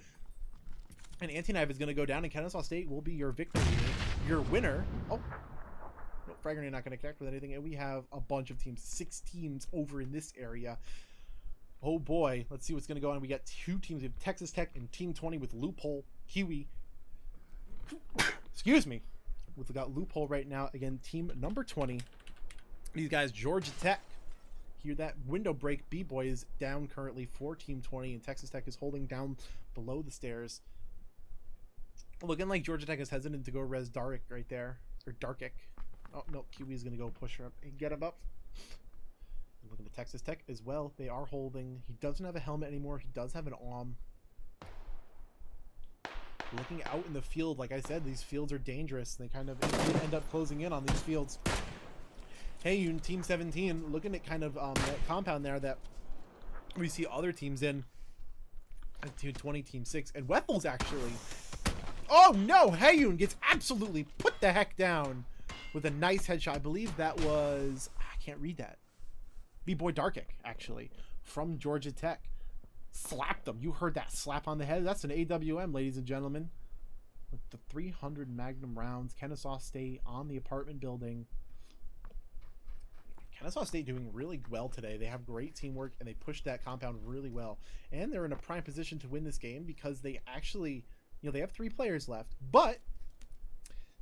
And Anti-Knife is going to go down, and Kennesaw State will be your victory, your winner. Oh, no, frag grenade not going to connect with anything. And we have a bunch of teams, 6 teams over in this area. Oh boy, let's see what's going to go on. We got 2 teams. We have Texas Tech and Team 20 with Loophole, Kiwi. Excuse me. We've got Loophole right now. Again, team number 20. These guys, Georgia Tech. Hear that window break. B-Boy is down currently for Team 20, and Texas Tech is holding down below the stairs. Looking like Georgia Tech is hesitant to go res Dark right there. Or Darkic. Oh, no. Kiwi's going to go push her up and get him up. Looking at Texas Tech as well. They are holding. He doesn't have a helmet anymore. He does have an arm. Looking out in the field, like I said, these fields are dangerous. They kind of end up closing in on these fields. Hey, you Team 17, looking at kind of that compound there that we see other teams in. Team 20, Team 6, and Wethel's actually. Oh no, Heyun gets absolutely put the heck down with a nice headshot. I believe that was, I can't read that. B-Boy Darkic, actually, from Georgia Tech. Slapped them. You heard that slap on the head. That's an AWM, ladies and gentlemen. With the 300 Magnum rounds, Kennesaw State on the apartment building. Kennesaw State doing really well today. They have great teamwork, and they pushed that compound really well. And they're in a prime position to win this game because they actually, you know, they have 3 players left, but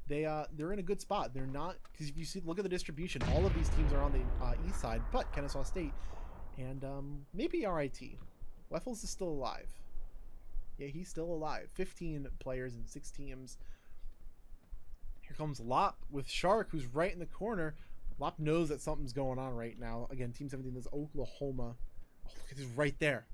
they're in a good spot. They're not, because if you see, look at the distribution. All of these teams are on the east side, but Kennesaw State and maybe RIT. Weffels is still alive. Yeah, he's still alive. 15 players and 6 teams. Here comes Lop with Shark, who's right in the corner. Lop knows that something's going on right now. Again, Team 17 is Oklahoma. Oh, look at this right there.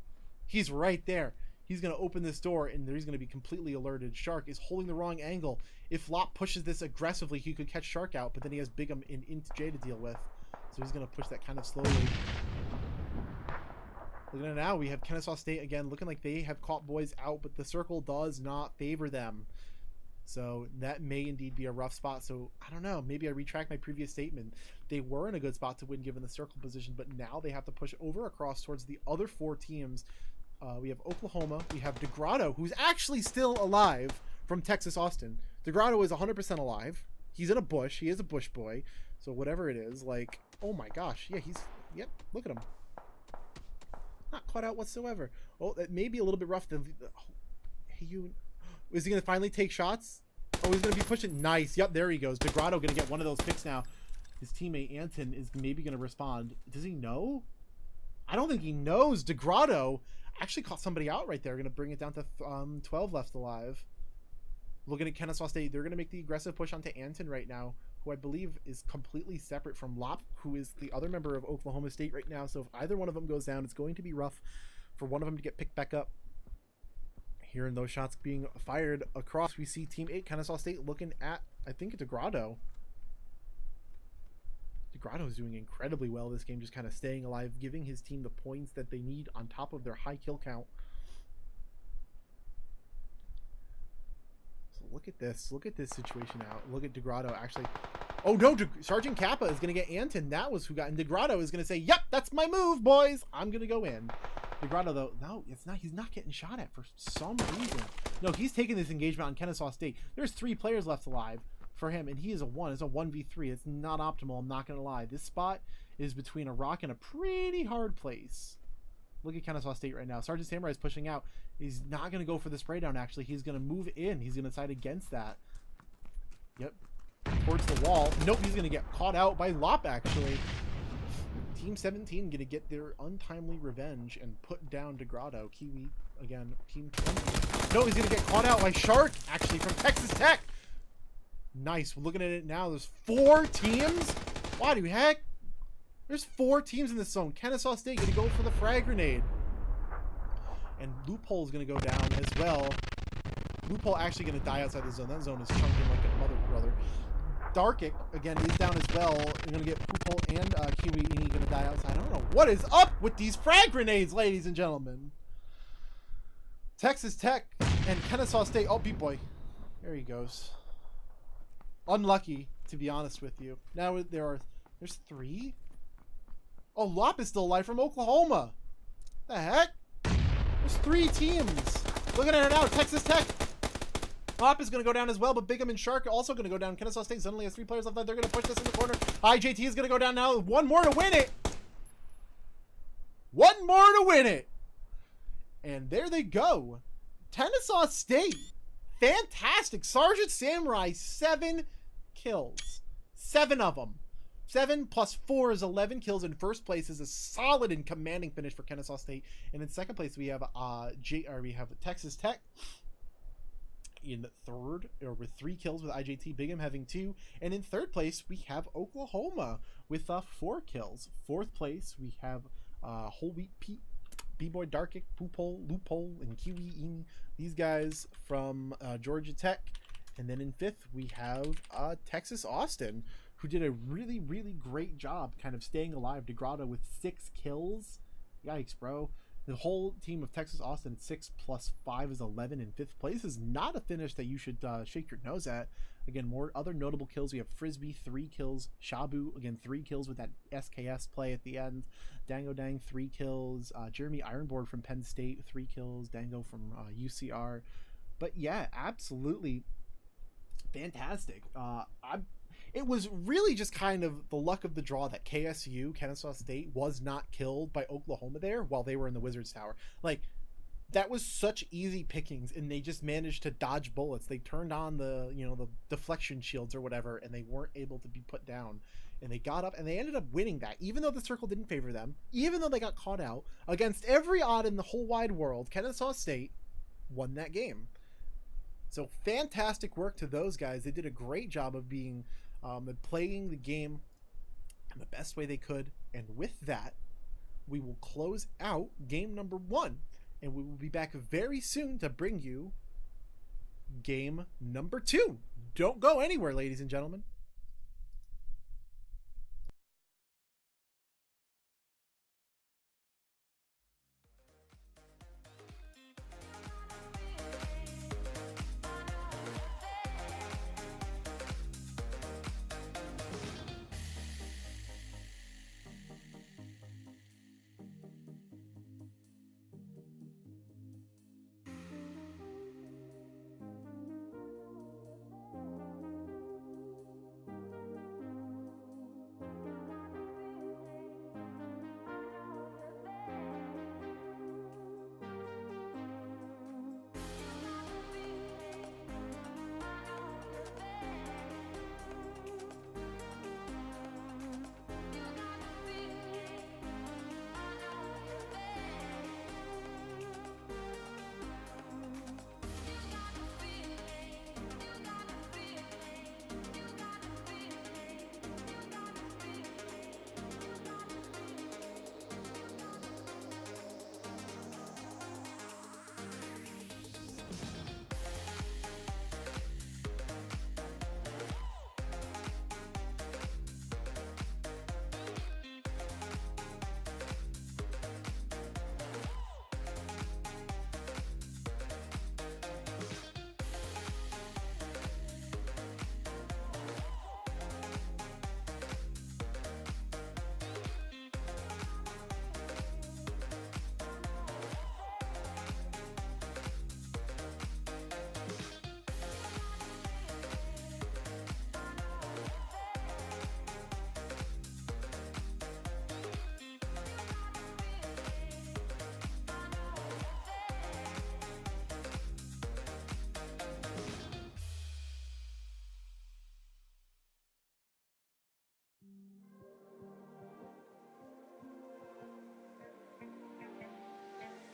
He's right there. He's going to open this door, and he's going to be completely alerted. Shark is holding the wrong angle. If Lop pushes this aggressively, he could catch Shark out, but then he has Bigum and Int J to deal with. So he's going to push that kind of slowly. Looking at it now, we have Kennesaw State again, looking like they have caught boys out, but the circle does not favor them. So that may indeed be a rough spot. So I don't know. Maybe I retract my previous statement. They were in a good spot to win given the circle position, but now they have to push over across towards the other 4 teams. We have Oklahoma. We have DeGrotto, who's actually still alive from Texas Austin. DeGrotto is 100% alive. He's in a bush. He is a bush boy. So whatever it is, like, oh my gosh. Yeah, yep, look at him. Not caught out whatsoever. Oh, that may be a little bit rough. Hey, is he going to finally take shots? Oh, he's going to be pushing. Nice. Yep, there he goes. DeGrotto going to get one of those picks now. His teammate Anton is maybe going to respond. Does he know? I don't think he knows. DeGrotto actually caught somebody out right there. Going to bring it down to 12 left alive. Looking at Kennesaw State, they're going to make the aggressive push onto Anton right now, who I believe is completely separate from Lop, who is the other member of Oklahoma State right now. So if either one of them goes down, it's going to be rough for one of them to get picked back up. Hearing those shots being fired across, we see Team 8, Kennesaw State, looking at, I think, DeGrotto. DeGrotto is doing incredibly well this game, just kind of staying alive, giving his team the points that they need on top of their high kill count. So look at this. Look at this situation out. Look at DeGrotto actually. Oh no, Sergeant Kappa is going to get Anton. That was who got in. DeGrotto is going to say, yep, that's my move, boys. I'm going to go in. DeGrotto, though, no, it's not. He's not getting shot at for some reason. No, he's taking this engagement on Kennesaw State. There's 3 players left alive for him, and he is a 1. It's a 1v3. It's not optimal. I'm not going to lie. This spot is between a rock and a pretty hard place. Look at Kennesaw State right now. Sergeant Samurai is pushing out. He's not going to go for the spray down, actually. He's going to move in. He's going to side against that. Yep. Towards the wall. Nope, he's going to get caught out by Lop, actually. Team 17 going to get their untimely revenge and put down DeGrotto. Kiwi, again, Team 20. No, he's going to get caught out by Shark, actually, from Texas Tech. Nice. We're looking at it now. There's 4 teams? Why do you heck? There's 4 teams in this zone. Kennesaw State going to go for the frag grenade. And Loophole is going to go down as well. Loophole actually going to die outside the zone. That zone is chunking like a mother brother. Darkic, again, is down as well. You're going to get Loophole and Kiwi Ini going to die outside. I don't know what is up with these frag grenades, ladies and gentlemen. Texas Tech and Kennesaw State. Oh, B-Boy. There he goes. Unlucky, to be honest with you. Now there's 3. Oh, Lop is still alive from Oklahoma. The heck? There's 3 teams. Looking at it now, Texas Tech. Lop is going to go down as well, but Bigham and Shark are also going to go down. Kennesaw State suddenly has 3 players left. They're going to push this in the corner. IJT is going to go down now. 1 more to win it. 1 more to win it. And there they go. Kennesaw State. Fantastic. Sergeant Samurai, 7 kills. 7 of them. 7 plus 4 is 11 kills. In first place is a solid and commanding finish for Kennesaw State. And in second place, we have Texas Tech. In third, or with 3 kills, with IJT Bigham having 2. And in third place, we have Oklahoma with 4 kills. Fourth place, we have Whole Wheat Pete, B-Boy Darkic, Poopole, Loophole, and Kiwi. These guys from Georgia Tech. And then in fifth, we have Texas Austin, who did a really, really great job kind of staying alive. DeGrotto with 6 kills. Yikes, bro. The whole team of Texas Austin at 6 plus 5 is 11 in fifth place is not a finish that you should shake your nose at. Again, more other notable kills. We have Frisbee, 3 kills. Shabu, again, 3 kills with that SKS play at the end. Dango Dang, 3 kills. Jeremy Ironboard from Penn State, 3 kills. Dango from UCR. But yeah, absolutely fantastic. It was really just kind of the luck of the draw that KSU, Kennesaw State, was not killed by Oklahoma there while they were in the Wizards Tower. Like, that was such easy pickings, and they just managed to dodge bullets. They turned on the deflection shields or whatever, and they weren't able to be put down. And they got up, and they ended up winning that, even though the circle didn't favor them, even though they got caught out. Against every odd in the whole wide world, Kennesaw State won that game. So fantastic work to those guys. They did a great job of being playing the game in the best way they could. And with that, we will close out game number 1. And we will be back very soon to bring you game number 2. Don't go anywhere, ladies and gentlemen.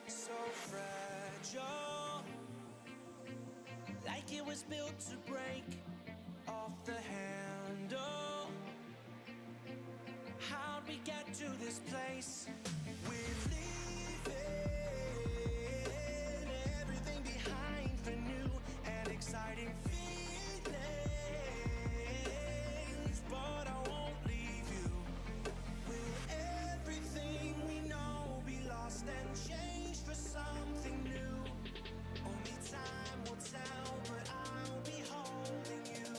So fragile, like it was built to break off the handle. How'd we get to this place? We're leaving everything behind for new and exciting feelings, but I won't leave you. Will everything we know be lost and changed for something new? Only time will tell, but I'll be holding you.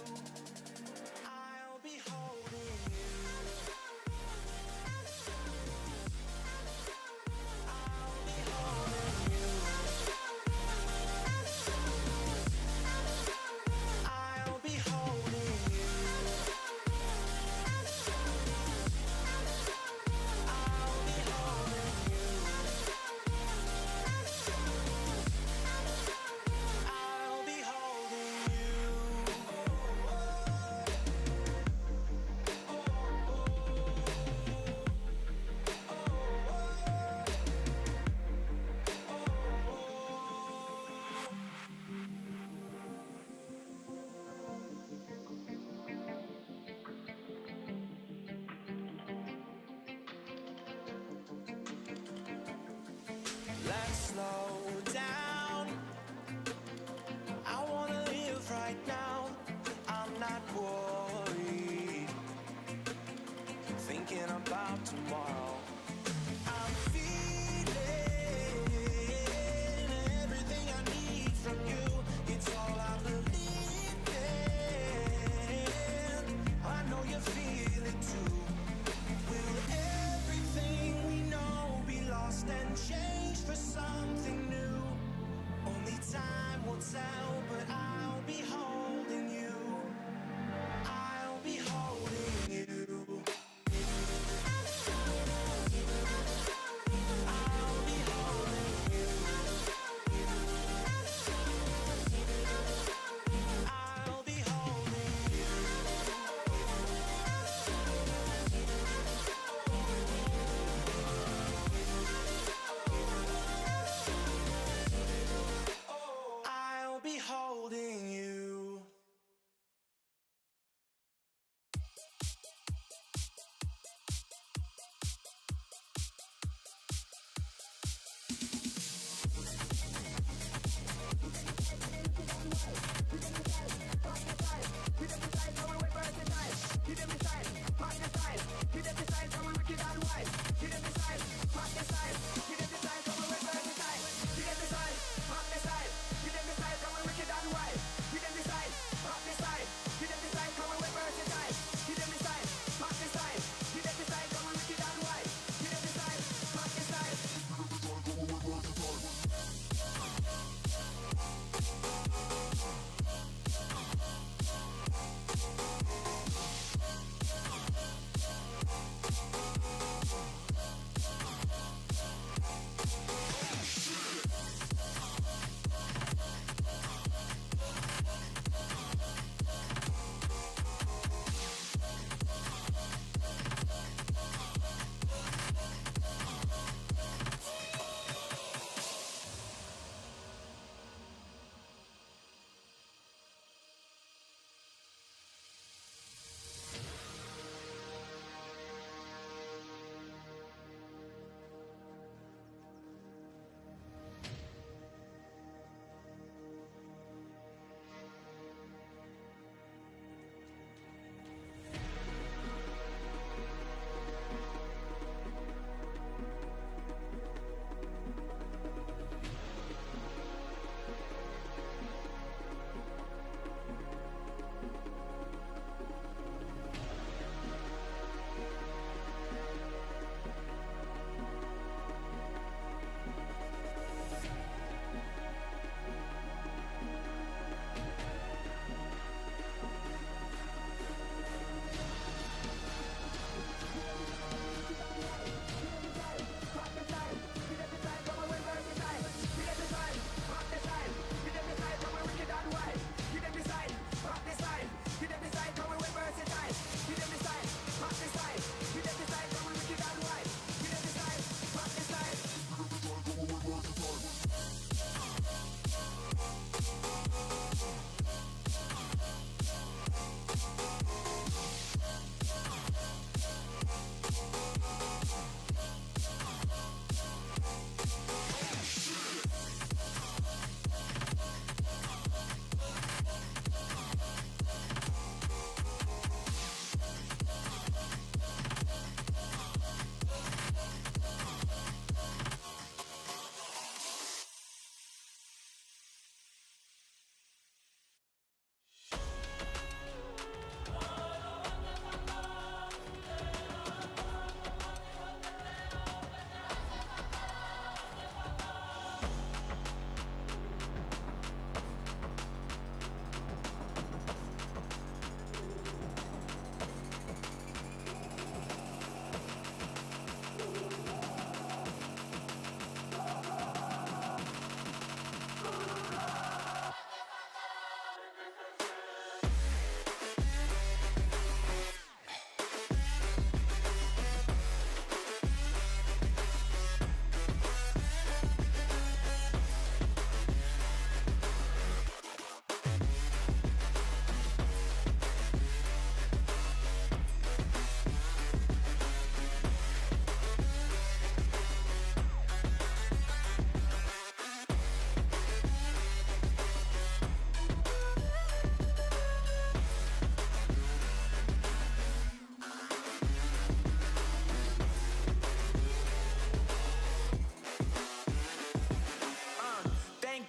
be holding you.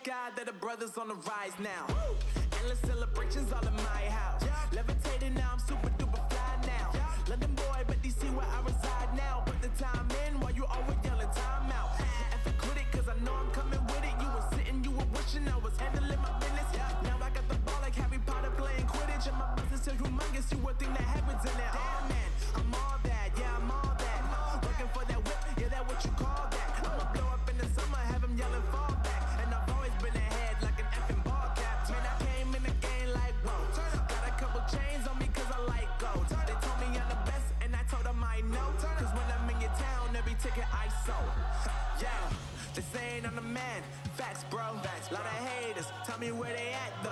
God that the brothers on the rise now. Endless celebrations all in my house. Levitating now, I'm super duper fly now. London boy, but DC where I reside now. Put the time in while you always yelling time out. F it, quit it, cause I know I'm coming with it. You were sitting, you were wishing I was handling my business. Now I got the ball like Harry Potter playing Quidditch. And my business is humongous, you would think that happens in there. Damn man, I'm all that, yeah, I'm all that. Looking for that whip, yeah, that what you call that. I'ma blow up in the summer, have him yelling fall back. And I've always been ahead like an effing ball cap. Man, I came in the game like, whoa. Got a couple chains on me cause I like gold. They told me I'm the best and I told them I know. Cause when I'm in your town, every ticket I sold. Yeah, They saying I'm the man. Facts, bro. Facts, lot of haters. Tell me where they at, though.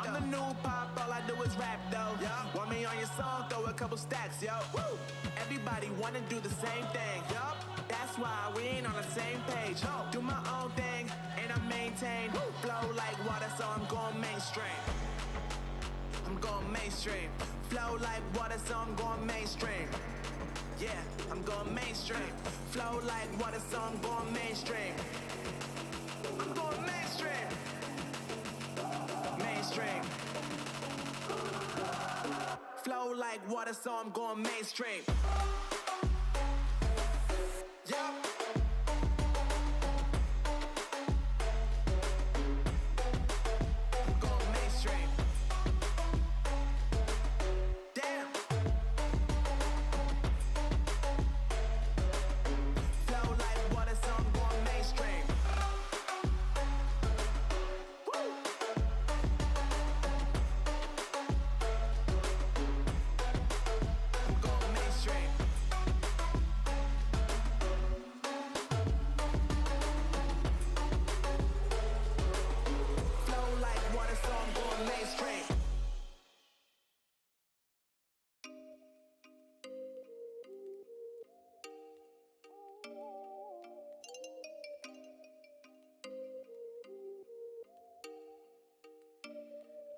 I'm the new pop, all I do is rap, though. Want me on your song, throw a couple stacks, yo. Woo! Everybody wanna do the same thing. Yup. That's why we ain't on the same page. Do my own thing, and I maintain. Flow like water, so I'm going mainstream. I'm going mainstream. Flow like water, so I'm going mainstream. Yeah, I'm going mainstream. Flow like water, so I'm going mainstream. I'm going mainstream. Mainstream. Flow like water, so I'm going mainstream. Yup. I'm going mainstream. Damn. Flow like water, so I'm going mainstream. Woo. I'm going mainstream. Flow like water, so I'm going mainstream.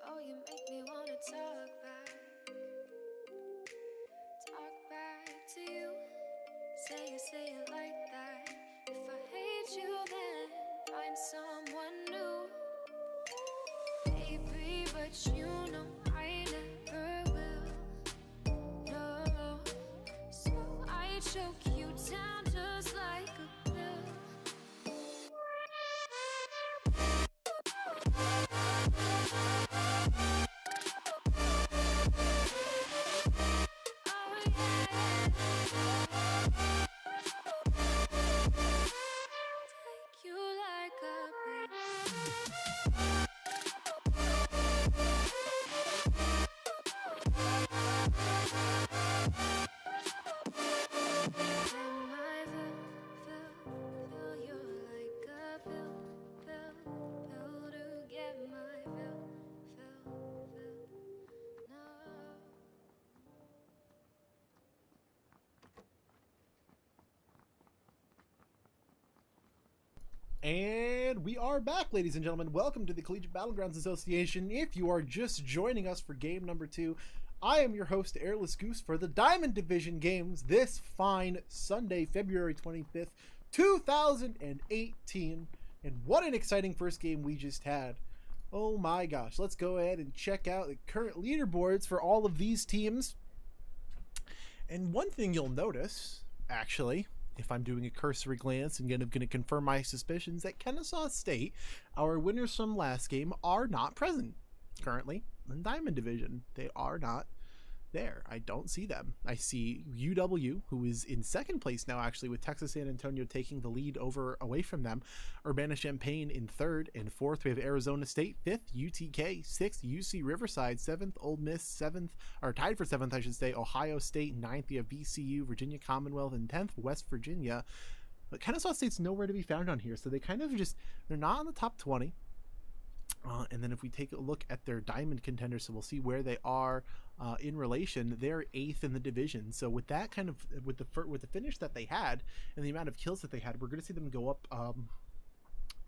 Oh, you make me wanna talk back to you. Say it like that. If I hate you, then find someone new. Baby, but you know I never will. No, so I choke you down just like a pill. Take you like a fill you like a pill to get my fill, no. And we are back, ladies and gentlemen. Welcome to the Collegiate Battlegrounds Association. If you are just joining us for game number 2, I am your host, Airless Goose, for the Diamond Division games this fine Sunday, February 25th, 2018. And what an exciting first game we just had. Oh my gosh. Let's go ahead and check out the current leaderboards for all of these teams. And one thing you'll notice, actually, if I'm doing a cursory glance and going to confirm my suspicions, that Kennesaw State, our winners from last game, are not present currently in Diamond Division. They are not there. I don't see them. I see UW, who is in second place now, actually, with Texas San Antonio taking the lead away from them. Urbana-Champaign in third, and fourth we have Arizona State, fifth UTK, sixth UC Riverside, seventh Ole Miss, seventh, or tied for seventh I should say, Ohio State, ninth you have VCU, Virginia Commonwealth, and 10th West Virginia. But Kennesaw State's nowhere to be found on here, so they kind of they're not in the top 20. And then if we take a look at their diamond contenders, so we'll see where they are in relation. They're 8th in the division. So with that kind of with the finish that they had and the amount of kills that they had, we're going to see them go up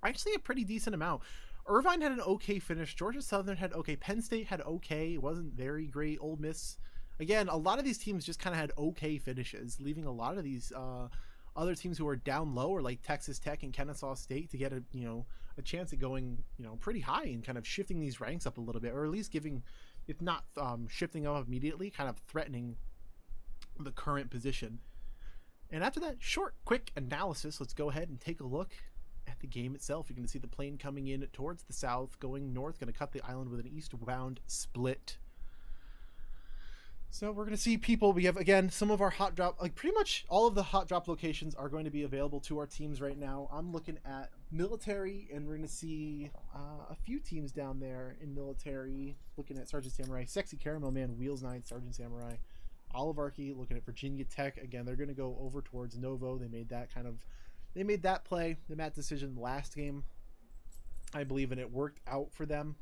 actually a pretty decent amount. Irvine had an okay finish. Georgia Southern had okay. Penn State had okay. It wasn't very great. Ole Miss, again, a lot of these teams just kind of had okay finishes, leaving a lot of these other teams who are down lower, like Texas Tech and Kennesaw State, to get a chance at going pretty high and kind of shifting these ranks up a little bit, or at least giving, if not shifting up immediately, kind of threatening the current position. And after that short, quick analysis, let's go ahead and take a look at the game itself. You're going to see the plane coming in towards the south, going north, going to cut the island with an eastbound split. So we're going to see people. We have, again, some of our hot drop, like pretty much all of the hot drop locations are going to be available to our teams right now. I'm looking at military, and we're going to see a few teams down there in military. Looking at Sergeant Samurai, Sexy Caramel Man, Wheels 9, Sergeant Samurai, Olivarchy. Looking at Virginia Tech. Again, they're going to go over towards Novo. They made that kind of They made that play, the Matt decision last game, I believe, and it worked out for them.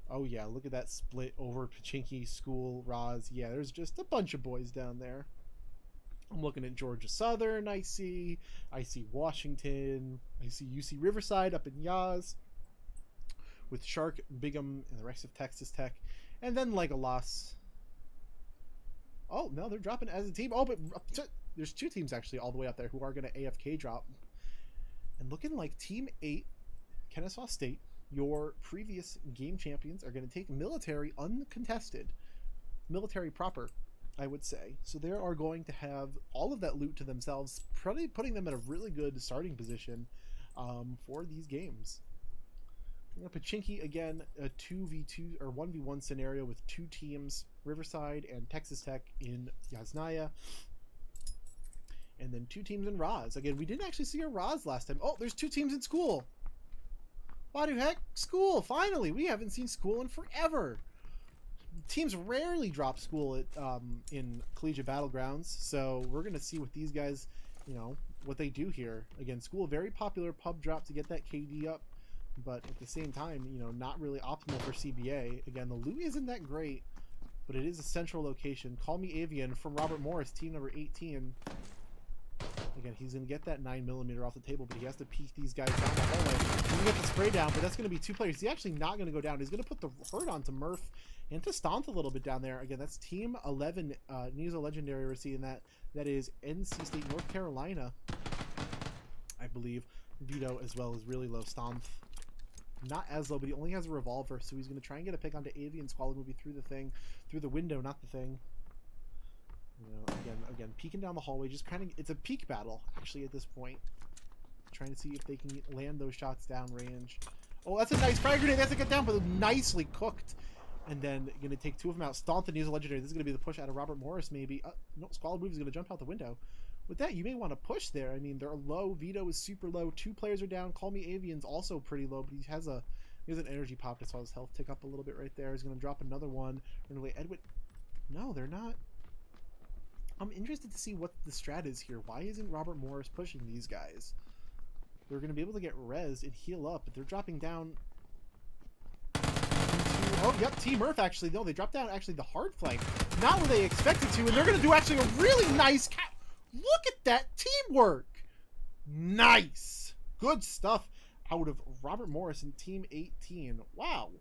Oh yeah, look at that split over Pachinki, School, Roz. Yeah, there's just a bunch of boys down there. I'm looking at Georgia Southern, I see Washington, I see UC Riverside up in Yaz, with Shark, Bigham, and the rest of Texas Tech, and then Legolas. Oh, no, they're dropping as a team. Oh, but there's two teams actually all the way up there who are going to AFK drop. And looking like Team 8, Kennesaw State, your previous game champions, are going to take military uncontested. Military proper, I would say. So they are going to have all of that loot to themselves, probably putting them in a really good starting position for these games. Pachinki, again, a 2v2 or 1v1 scenario with two teams, Riverside and Texas Tech in Yasnaya. And then two teams in Roz. Again, we didn't actually see a Roz last time. Oh, there's two teams in School. Why the heck? School, finally. We haven't seen School in forever. Teams rarely drop School at, in Collegiate Battlegrounds. So we're going to see what these guys, what they do here. Again, School, very popular pub drop to get that KD up. But at the same time, not really optimal for CBA. Again, the loot isn't that great, but it is a central location. Call Me Avian from Robert Morris, team number 18. Again, he's going to get that 9mm off the table, but he has to peek these guys down the hallway. He's going to get the spray down, but that's going to be two players. He's actually not going to go down. He's going to put the hurt onto Murph and to Stomp a little bit down there. Again, that's Team 11, News of Legendary receiving that. That is NC State, North Carolina, I believe. Vito as well is really low. Stomp not as low, but he only has a revolver, so he's going to try and get a pick onto Avian Squad movie through the window, not the thing. Again, peeking down the hallway, just kind of, it's a peek battle, actually, at this point. Trying to see if they can land those shots down range. Oh, that's a nice frag grenade, that's a get down, but nicely cooked. And then going to take two of them out. Stomp the News of Legendary. This is going to be the push out of Robert Morris, maybe. No, Squad Move is going to jump out the window. With that, you may want to push there. I mean, they're low. Vito is super low. Two players are down. Call Me Avian's also pretty low, but he has an energy pop. I saw his health tick up a little bit right there. He's going to drop another one. Really, Edwin. No, they're not. I'm interested to see what the strat is here. Why isn't Robert Morris pushing these guys? They're going to be able to get res and heal up, but they're dropping down. Oh, yep, Team Murph actually. No, they dropped down actually the hard flank. Not what they expected to, and they're going to do actually a really nice cap. Look at that teamwork. Nice. Good stuff out of Robert Morris and Team 18. Wow.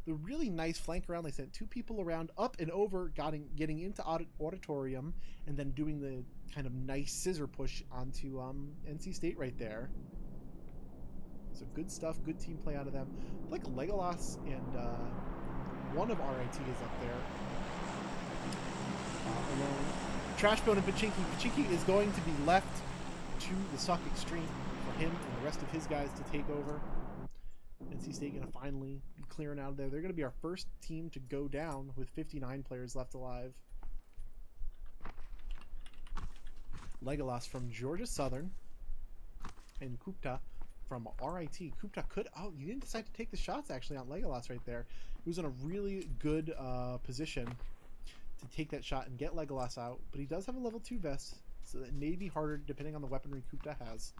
The really nice flank around. They sent two people around, up and over, getting into auditorium, and then doing the kind of nice scissor push onto NC State right there. So good stuff. Good team play out of them. Like Legolas and one of RIT is up there. Alone. Trashbone and Pachinki. Pachinki is going to be left to the Suck Extreme for him and the rest of his guys to take over. NC State going to finally be clearing out of there. They're going to be our first team to go down with 59 players left alive. Legolas from Georgia Southern and Kupta from RIT. Kupta could... Oh, you didn't decide to take the shots actually on Legolas right there. He was in a really good position to take that shot and get Legolas out, but he does have a level 2 vest, so it may be harder depending on the weaponry Kupta has.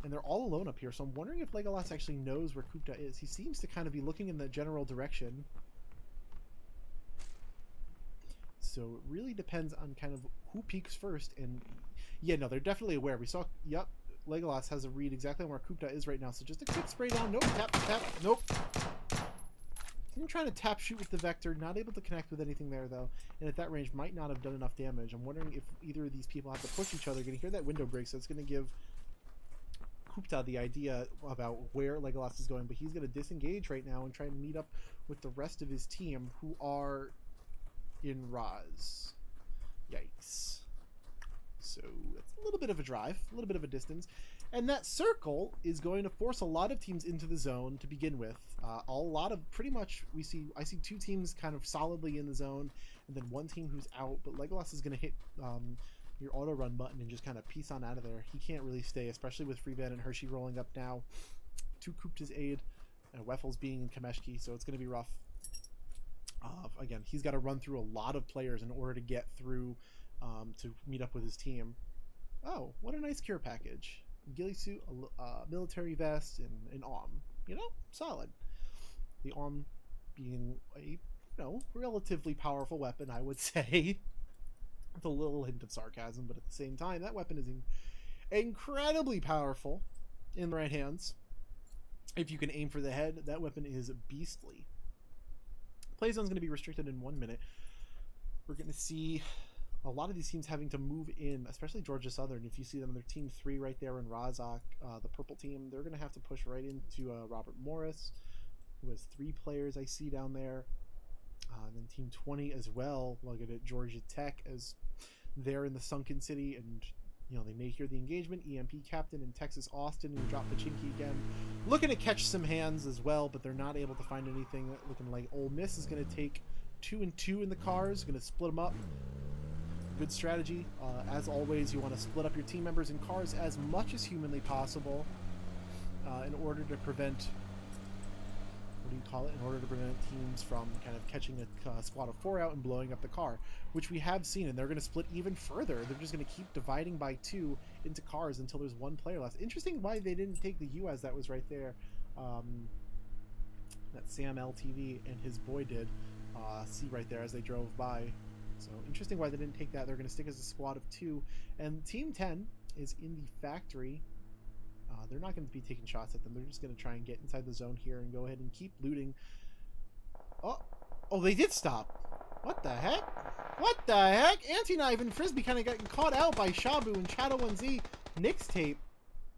And they're all alone up here, so I'm wondering if Legolas actually knows where Kupta is. He seems to kind of be looking in the general direction. So it really depends on kind of who peeks first. And yeah, no, they're definitely aware. We saw, yep, Legolas has a read exactly on where Kupta is right now. So just a quick spray down. Nope, tap, tap, nope. I'm trying to tap shoot with the Vector, not able to connect with anything there though, and at that range might not have done enough damage. I'm wondering if either of these people have to push each other. You're going to hear that window break, so it's going to give Kupta the idea about where Legolas is going, but he's going to disengage right now and try and meet up with the rest of his team who are in Raz. Yikes. So it's a little bit of a drive, a little bit of a distance. And that circle is going to force a lot of teams into the zone to begin with. A lot of, pretty much, I see two teams kind of solidly in the zone, and then one team who's out, but Legolas is going to hit your auto run button and just kind of piece on out of there. He can't really stay, especially with Freeban and Hershey rolling up now to Kupta's aid, and Weffels being in Kameshki, so it's going to be rough. Again, he's got to run through a lot of players in order to get through to meet up with his team. Oh, what a nice cure package. ghillie suit, a military vest, and an arm. You know, solid. The arm being a relatively powerful weapon, I would say. With a little hint of sarcasm, but at the same time, that weapon is incredibly powerful in the right hands. If you can aim for the head, that weapon is beastly. Playzone's going to be restricted in 1 minute. We're going to see a lot of these teams having to move in, especially Georgia Southern. If you see them, their team 3 right there in Razak, the purple team, they're going to have to push right into Robert Morris, who has 3 players I see down there. And then team 20 as well. Look at Georgia Tech as they're in the sunken city, and they may hear the engagement. EMP captain in Texas Austin, who dropped Pachinki again, looking to catch some hands as well, but they're not able to find anything. Looking like Ole Miss is going to take 2 and 2 in the cars, going to split them up. Good strategy. As always, you want to split up your team members in cars as much as humanly possible in order to prevent, in order to prevent teams from kind of catching a squad of 4 out and blowing up the car, which we have seen, and they're going to split even further. They're just going to keep dividing by 2 into cars until there's 1 player left. Interesting why they didn't take the UAS that was right there. That Sam LTV and his boy did see right there as they drove by. So interesting why they didn't take that. They're going to stick as a squad of 2, and team 10 is in the factory. They're not going to be taking shots at them. They're just going to try and get inside the zone here and go ahead and keep looting. Oh, they did stop. What the heck? What the heck? Anti-Knife and Frisbee kind of got caught out by Shabu and Shadow1Z. Nick's tape.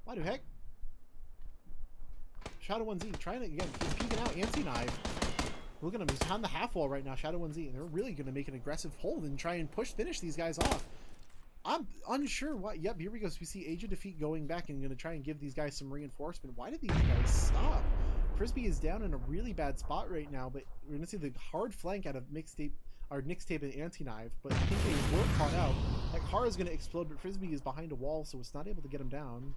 Why the heck? Shadow1Z trying to, again, keep peeking out Anti-Knife. Look at him. He's on the half wall right now, Shadow1Z. And they're really going to make an aggressive hold and try and finish these guys off. I'm unsure why. Yep, here we go. So we see Age of Defeat going back and going to try and give these guys some reinforcement. Why did these guys stop? Frisbee is down in a really bad spot right now, but we're going to see the hard flank out of Nick's tape and Anti-Knife, but I think they were caught out. That car is going to explode, but Frisbee is behind a wall, so it's not able to get him down.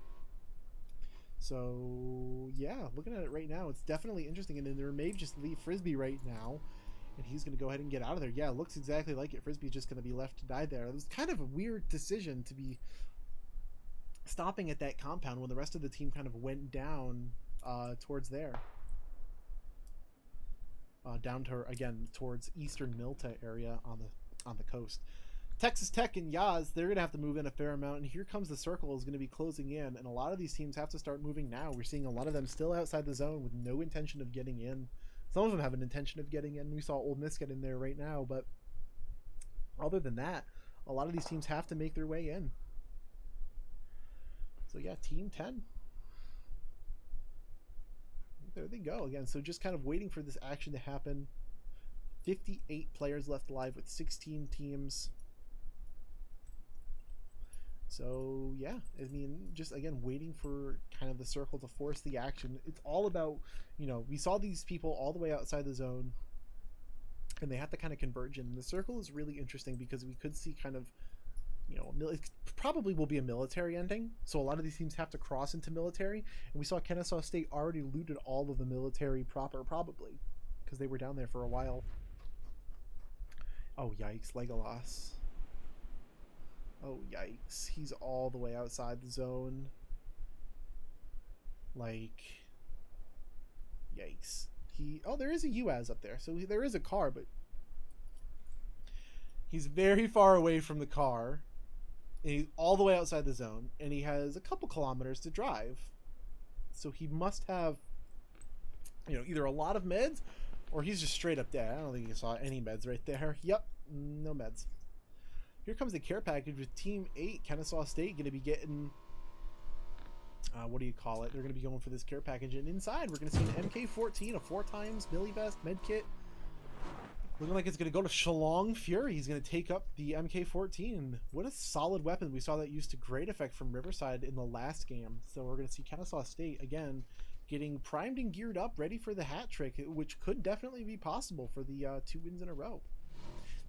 So, yeah, looking at it right now, it's definitely interesting, and then there may just leave Frisbee right now. And he's going to go ahead and get out of there. Yeah, it looks exactly like it. Frisbee's just going to be left to die there. It was kind of a weird decision to be stopping at that compound when the rest of the team kind of went down towards there. Down to, again, towards eastern Milta area on the coast. Texas Tech and Yaz, they're going to have to move in a fair amount. And here comes the circle is going to be closing in. And a lot of these teams have to start moving now. We're seeing a lot of them still outside the zone with no intention of getting in. Some of them have an intention of getting in. We saw Ole Miss get in there right now, but other than that, a lot of these teams have to make their way in. So yeah, Team 10. There they go again. So just kind of waiting for this action to happen. 58 players left alive with 16 teams. So yeah, I mean, just again waiting for kind of the circle to force the action. It's all about, we saw these people all the way outside the zone, and they have to kind of converge in. And the circle is really interesting because we could see kind of, it probably will be a military ending. So a lot of these teams have to cross into military, and we saw Kennesaw State already looted all of the military proper, probably because they were down there for a while. Oh yikes, Legolas. Oh, yikes. He's all the way outside the zone. Like, yikes. There is a UAZ up there. So there is a car, but he's very far away from the car. And he's all the way outside the zone. And he has a couple kilometers to drive. So he must have, either a lot of meds or he's just straight up dead. I don't think you saw any meds right there. Yep, no meds. Here comes the care package with Team 8, Kennesaw State, going to be getting, They're going to be going for this care package. And inside, we're going to see an MK14, a 4x Millie Vest, medkit. Looking like it's going to go to Shalong Fury. He's going to take up the MK14. What a solid weapon. We saw that used to great effect from Riverside in the last game. So we're going to see Kennesaw State, again, getting primed and geared up, ready for the hat trick, which could definitely be possible for the 2 wins in a row.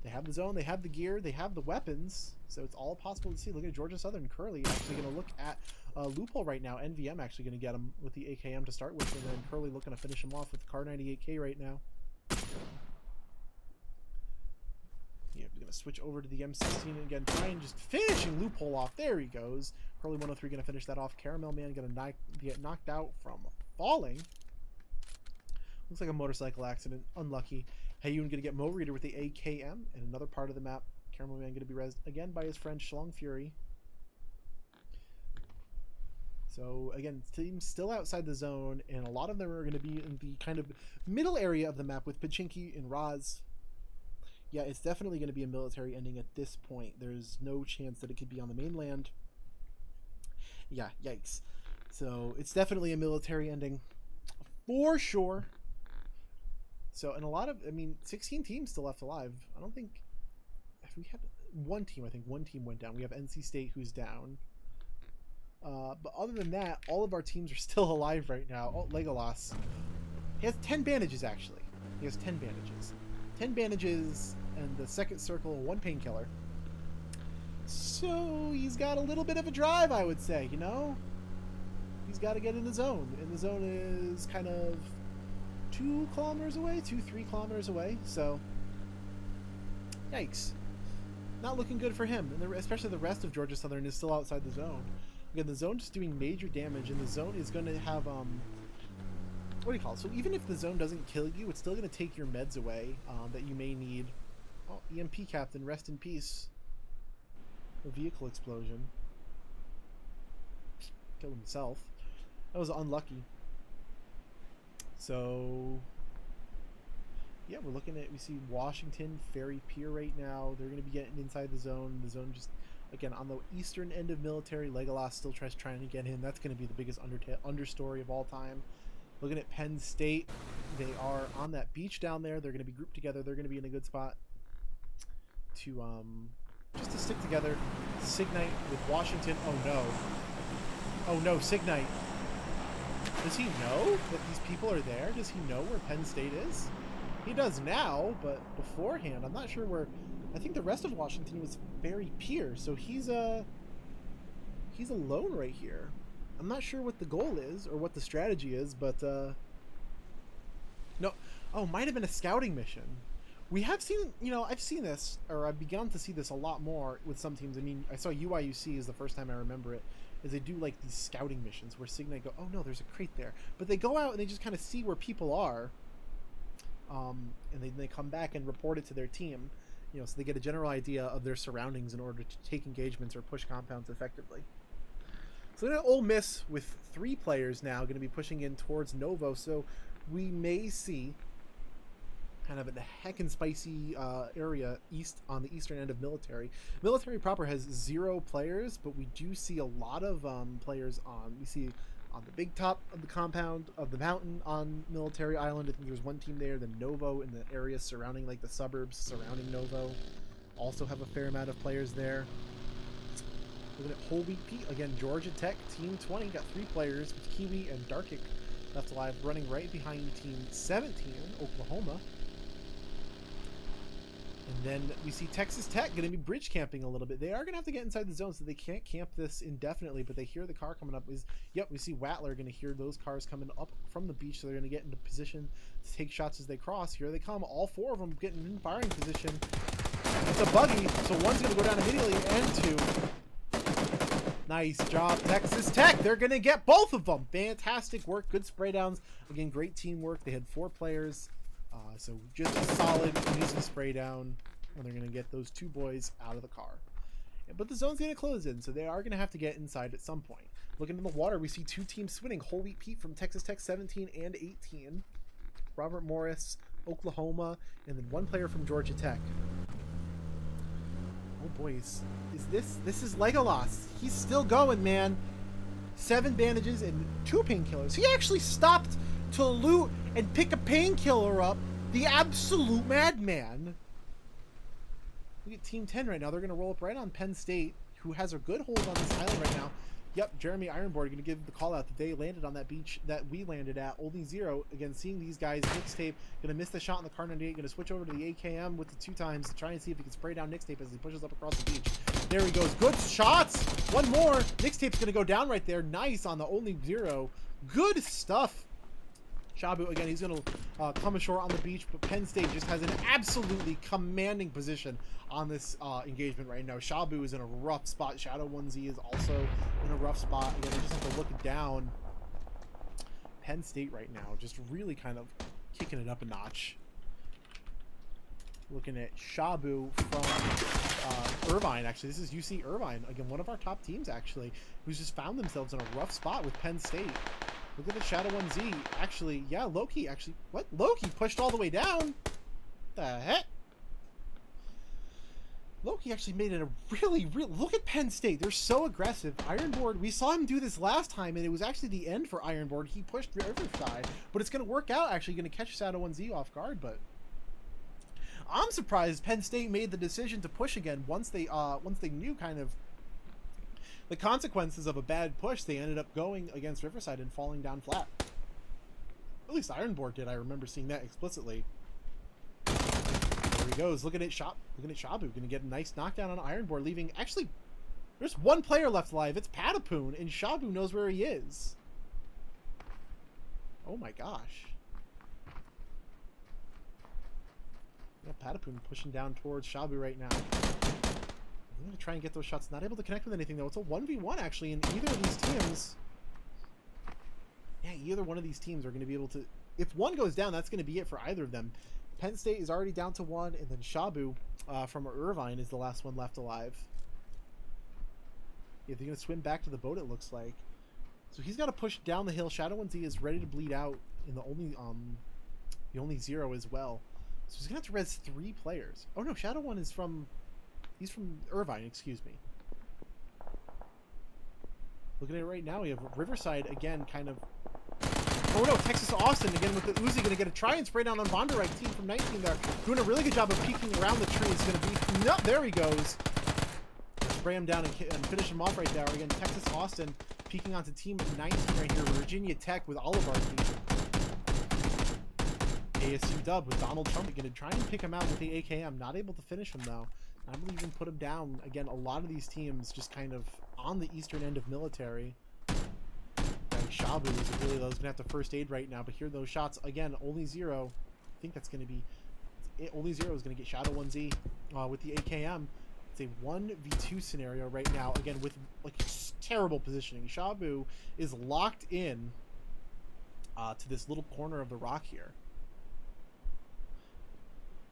They have the zone, they have the gear, they have the weapons, so it's all possible to see. Look at Georgia Southern. Curly actually going to look at loophole right now. NVM actually going to get him with the AKM to start with, and then Curly looking to finish him off with the Car 98K right now. Yeah, going gonna switch over to the M16 and again try and just finishing loophole off. There he goes. Curly 103 gonna finish that off. Caramel Man gonna get knocked out from falling. Looks like a motorcycle accident. Unlucky. Hayun gonna get Mo Reader with the AKM and another part of the map. Caramel Man gonna be rezzed again by his friend Shlong Fury. So again, teams still outside the zone, and a lot of them are going to be in the kind of middle area of the map with Pachinki and Raz. Yeah, it's definitely going to be a military ending at this point. There's no chance that it could be on the mainland. Yeah, yikes. So it's definitely a military ending for sure. So, and a lot of, I mean, 16 teams still left alive. I don't think, if we had one team, I think one team went down. We have NC State who's down. But other than that, all of our teams are still alive right now. Oh, Legolas. He has 10 bandages, actually. He has 10 bandages. 10 bandages and the second circle and 1 painkiller. So he's got a little bit of a drive, I would say, you know? He's got to get in the zone. And the zone is kind of 2 kilometers away, 3 kilometers away. So, yikes. Not looking good for him. And especially the rest of Georgia Southern is still outside the zone. Again, the zone is doing major damage, and the zone is going to have, what do you call it? So even if the zone doesn't kill you, it's still going to take your meds away that you may need. Oh, EMP Captain, rest in peace. A vehicle explosion. Killed himself. That was unlucky. So, yeah, we're looking at, we see Washington, Ferry Pier right now. They're going to be getting inside the zone. The zone just... Again, on the eastern end of military, Legolas still trying to get in. That's going to be the biggest understory of all time. Looking at Penn State, they are on that beach down there. They're going to be grouped together. They're going to be in a good spot to just to stick together. Signite with Washington. Oh no! Oh no, Signite. Does he know that these people are there? Does he know where Penn State is? He does now, but beforehand, I'm not sure where. I think the rest of Washington was Ferry Pier, so he's alone right here. I'm not sure what the goal is or what the strategy is, but no. Oh, might have been a scouting mission. We have seen, you know, I've seen this, or I've begun to see this a lot more with some teams. I mean, I saw UIUC is the first time I remember it, is they do like these scouting missions where Signite go, oh no, there's a crate there, but they go out and they just kind of see where people are, and they come back and report it to their team. You know, so they get a general idea of their surroundings in order to take engagements or push compounds effectively. So then Ole Miss with 3 players now going to be pushing in towards Novo. So we may see kind of a heckin' spicy area east on the eastern end of military. Military proper has 0 players, but we do see a lot of players on. We see on the big top of the compound of the mountain on Military Island. I think there's one team there. Then Novo in the area surrounding, like the suburbs surrounding Novo, also have a fair amount of players there. Looking at Whole Wheat Pete again, Georgia Tech Team 20 got 3 players with Kiwi and Darkic left alive, running right behind Team 17, Oklahoma. And then we see Texas Tech going to be bridge camping a little bit. They are going to have to get inside the zone, so they can't camp this indefinitely, but they hear the car coming up. Yep, we see Wattler going to hear those cars coming up from the beach, so they're going to get into position to take shots as they cross. Here they come, all 4 of them getting in firing position. It's a buggy, so one's going to go down immediately, and 2. Nice job, Texas Tech. They're going to get both of them. Fantastic work, good spray downs. Again, great teamwork. They had 4 players. So just a solid, easy spray down, and they're going to get those 2 boys out of the car. But the zone's going to close in, so they are going to have to get inside at some point. Looking in the water, we see 2 teams swimming. Whole Wheat Pete from Texas Tech 17 and 18. Robert Morris, Oklahoma, and then 1 player from Georgia Tech. Oh boys, this is Legolas. He's still going, man. 7 bandages and 2 painkillers. He actually stopped to loot and pick a painkiller up. The absolute madman. Look at Team 10 right now. They're going to roll up right on Penn State, who has a good hold on this island right now. Yep, Jeremy Ironboard going to give the call out that they landed on that beach that we landed at. Only 0. Again, seeing these guys. Nixtape going to miss the shot in the car 98. Going to switch over to the AKM with the 2 times to try and see if he can spray down Nixtape as he pushes up across the beach. There he goes. Good shots. 1 more. Nixtape's going to go down right there. Nice on the only 0. Good stuff. Shabu, again, he's going to come ashore on the beach, but Penn State just has an absolutely commanding position on this engagement right now. Shabu is in a rough spot. Shadow 1Z is also in a rough spot. Again, they just have to look down. Penn State right now just really kind of kicking it up a notch. Looking at Shabu from Irvine, actually. This is UC Irvine. Again, one of our top teams, actually, who's just found themselves in a rough spot with Penn State. Look at the Shadow 1Z. Actually, yeah, Loki actually... What? Loki pushed all the way down? The heck? Loki actually made it a really... Look at Penn State. They're so aggressive. Ironboard, we saw him do this last time, and it was actually the end for Ironboard. He pushed Riverside, but it's going to work out, actually. Going to catch Shadow 1Z off guard, but... I'm surprised Penn State made the decision to push again once they knew kind of the consequences of a bad push. They ended up going against Riverside and falling down flat. At least Ironboard did. I remember seeing that explicitly. There he goes. Looking at Shabu. Going to get a nice knockdown on Ironboard, leaving... Actually, there's one player left alive. It's Patapoon, and Shabu knows where he is. Oh my gosh. Yeah, Patapoon pushing down towards Shabu right now. I'm going to try and get those shots. Not able to connect with anything, though. It's a 1v1, actually, and either of these teams... Yeah, either one of these teams are going to be able to... If one goes down, that's going to be it for either of them. Penn State is already down to 1, and then Shabu from Irvine is the last one left alive. Yeah, they're going to swim back to the boat, it looks like. So he's got to push down the hill. Shadow 1Z is ready to bleed out in the only zero as well. So he's going to have to res 3 players. Oh no, Shadow 1 is from... He's from Irvine, excuse me. Looking at it right now, we have Riverside again, kind of... Oh no, Texas Austin again with the Uzi, going to get a try and spray down on Vonderite team from 19 there. Doing a really good job of peeking around the tree. It's going to be... No, there he goes. Spray him down and finish him off right there. Again, Texas Austin peeking onto team 19 right here. Virginia Tech with Oliver team. ASU Dub with Donald Trump again to try and pick him out with the AKM. Not able to finish him though. Not able to even put him down. Again, a lot of these teams just kind of on the eastern end of military. Shabu is really low. He's going to have to first aid right now. But here those shots, again, only 0. I think that's going to be... Only 0 is going to get Shadow 1Z with the AKM. It's a 1v2 scenario right now. Again, with like terrible positioning. Shabu is locked in to this little corner of the rock here.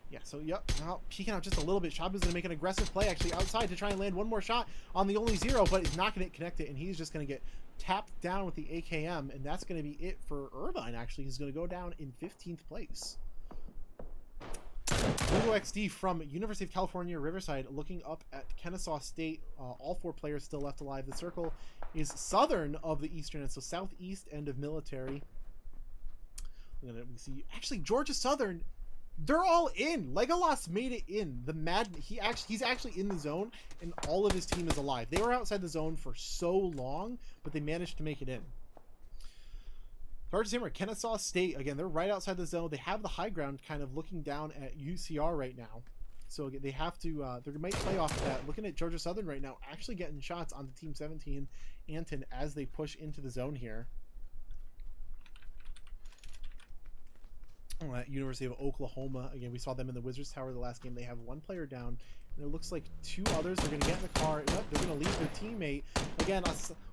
Yeah, so, yep, now peeking out just a little bit. Shabu's going to make an aggressive play, actually, outside to try and land one more shot on the only 0, but he's not going to connect it, and he's just going to get tapped down with the AKM, and that's going to be it for Irvine, actually. He's going to go down in 15th place. Lugo XD from University of California, Riverside, looking up at Kennesaw State. All 4 players still left alive. The circle is southern of the eastern, and so southeast end of military. We see, actually, Georgia Southern... They're all in. Legolas made it in. He's actually in the zone, and all of his team is alive. They were outside the zone for so long, but they managed to make it in. Hard to say where Kennesaw State, again, they're right outside the zone. They have the high ground kind of looking down at UCR right now. So they have to, they might play off of that. Looking at Georgia Southern right now, actually getting shots onto Team 17, Anton, as they push into the zone here. At University of Oklahoma, again, we saw them in the Wizards Tower the last game. They have 1 player down, and it looks like 2 others are going to get in the car. They're going to leave their teammate. Again,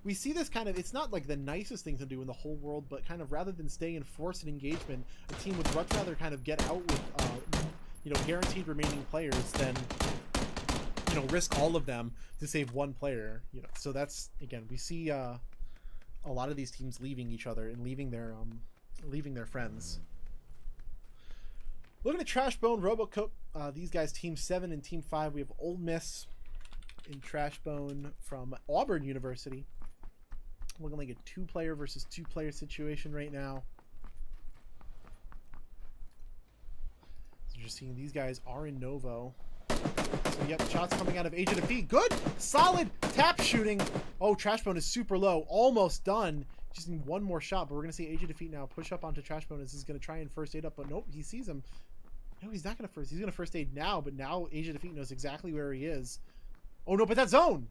we see this kind of, it's not like the nicest thing to do in the whole world, but kind of rather than stay and force an engagement, a team would much rather kind of get out with, you know, guaranteed remaining players than, you know, risk all of them to save 1 player. You know, so that's, again, we see a lot of these teams leaving each other and leaving their friends. Looking at Trashbone, Robocook, these guys, Team 7 and Team 5. We have Ole Miss in Trashbone from Auburn University. Looking like a 2-player versus 2-player situation right now. So you're seeing these guys are in Novo. So, yep, shots coming out of Age of Defeat. Good! Solid tap shooting. Oh, Trashbone is super low. Almost done. Just need 1 more shot, but we're going to see Age of Defeat now push up onto Trashbone as he's going to try and first aid up, but nope, he sees him. No, he's not going to first. He's going to first aid now, but now Age of Defeat knows exactly where he is. Oh, no, but that zone!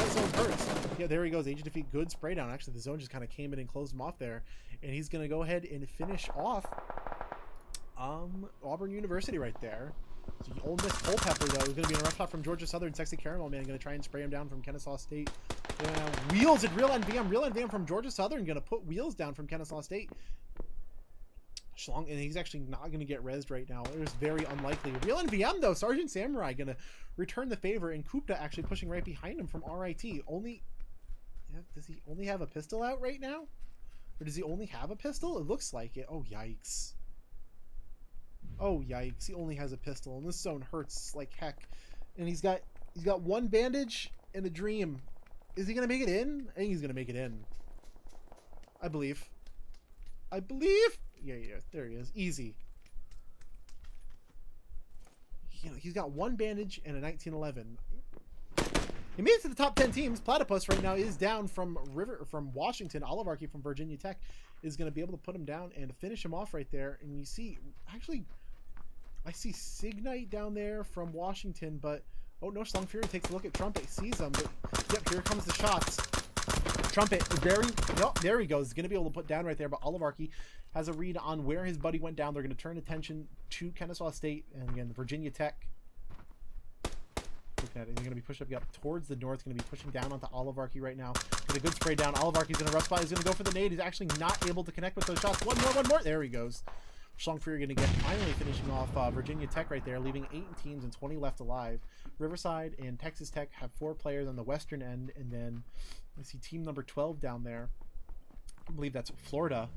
zone hurts. Yeah, there he goes. Age of Defeat, good spray down. Actually, the zone just kind of came in and closed him off there. And he's going to go ahead and finish off Auburn University right there. So Ole Miss Culpepper, though, is going to be in a rough shot from Georgia Southern. Sexy Caramel Man going to try and spray him down from Kennesaw State. Wheels at Real NVM. Real NVM from Georgia Southern going to put Wheels down from Kennesaw State. Schlong, and he's actually not going to get rezzed right now. It was very unlikely. Real NVM, though, Sergeant Samurai going to return the favor, and Kupta actually pushing right behind him from RIT. Does he only have a pistol out right now? Or does he only have a pistol? It looks like it. Oh, yikes. Oh, yikes. He only has a pistol, and this zone hurts like heck. And he's got one bandage and a dream. Is he going to make it in? I think he's going to make it in. I believe. Yeah, there he is. Easy. He's got one bandage and a 1911. He made it to the top 10 teams. Platypus right now is down from Washington. Oligarchy from Virginia Tech is going to be able to put him down and finish him off right there. And you see, actually, I see Signite down there from Washington, but oh no, Slung Fury takes a look at Trumpet, sees him, but yep, here comes the shots. Trumpet, there he goes. He's going to be able to put down right there, but Oligarchy has a read on where his buddy went down. They're going to turn attention to Kennesaw State and again Virginia Tech. Look at it. He's going to be pushed up towards the north. Going to be pushing down onto Oligarchy right now. Get a good spray down. Oligarchy's in a rough spot. He's going to go for the nade. He's actually not able to connect with those shots. One more. There he goes. Schlong Fury going to get finally finishing off Virginia Tech right there, leaving 8 teams and 20 left alive. Riverside and Texas Tech have 4 players on the western end, and then I see team number 12 down there. I believe that's Florida.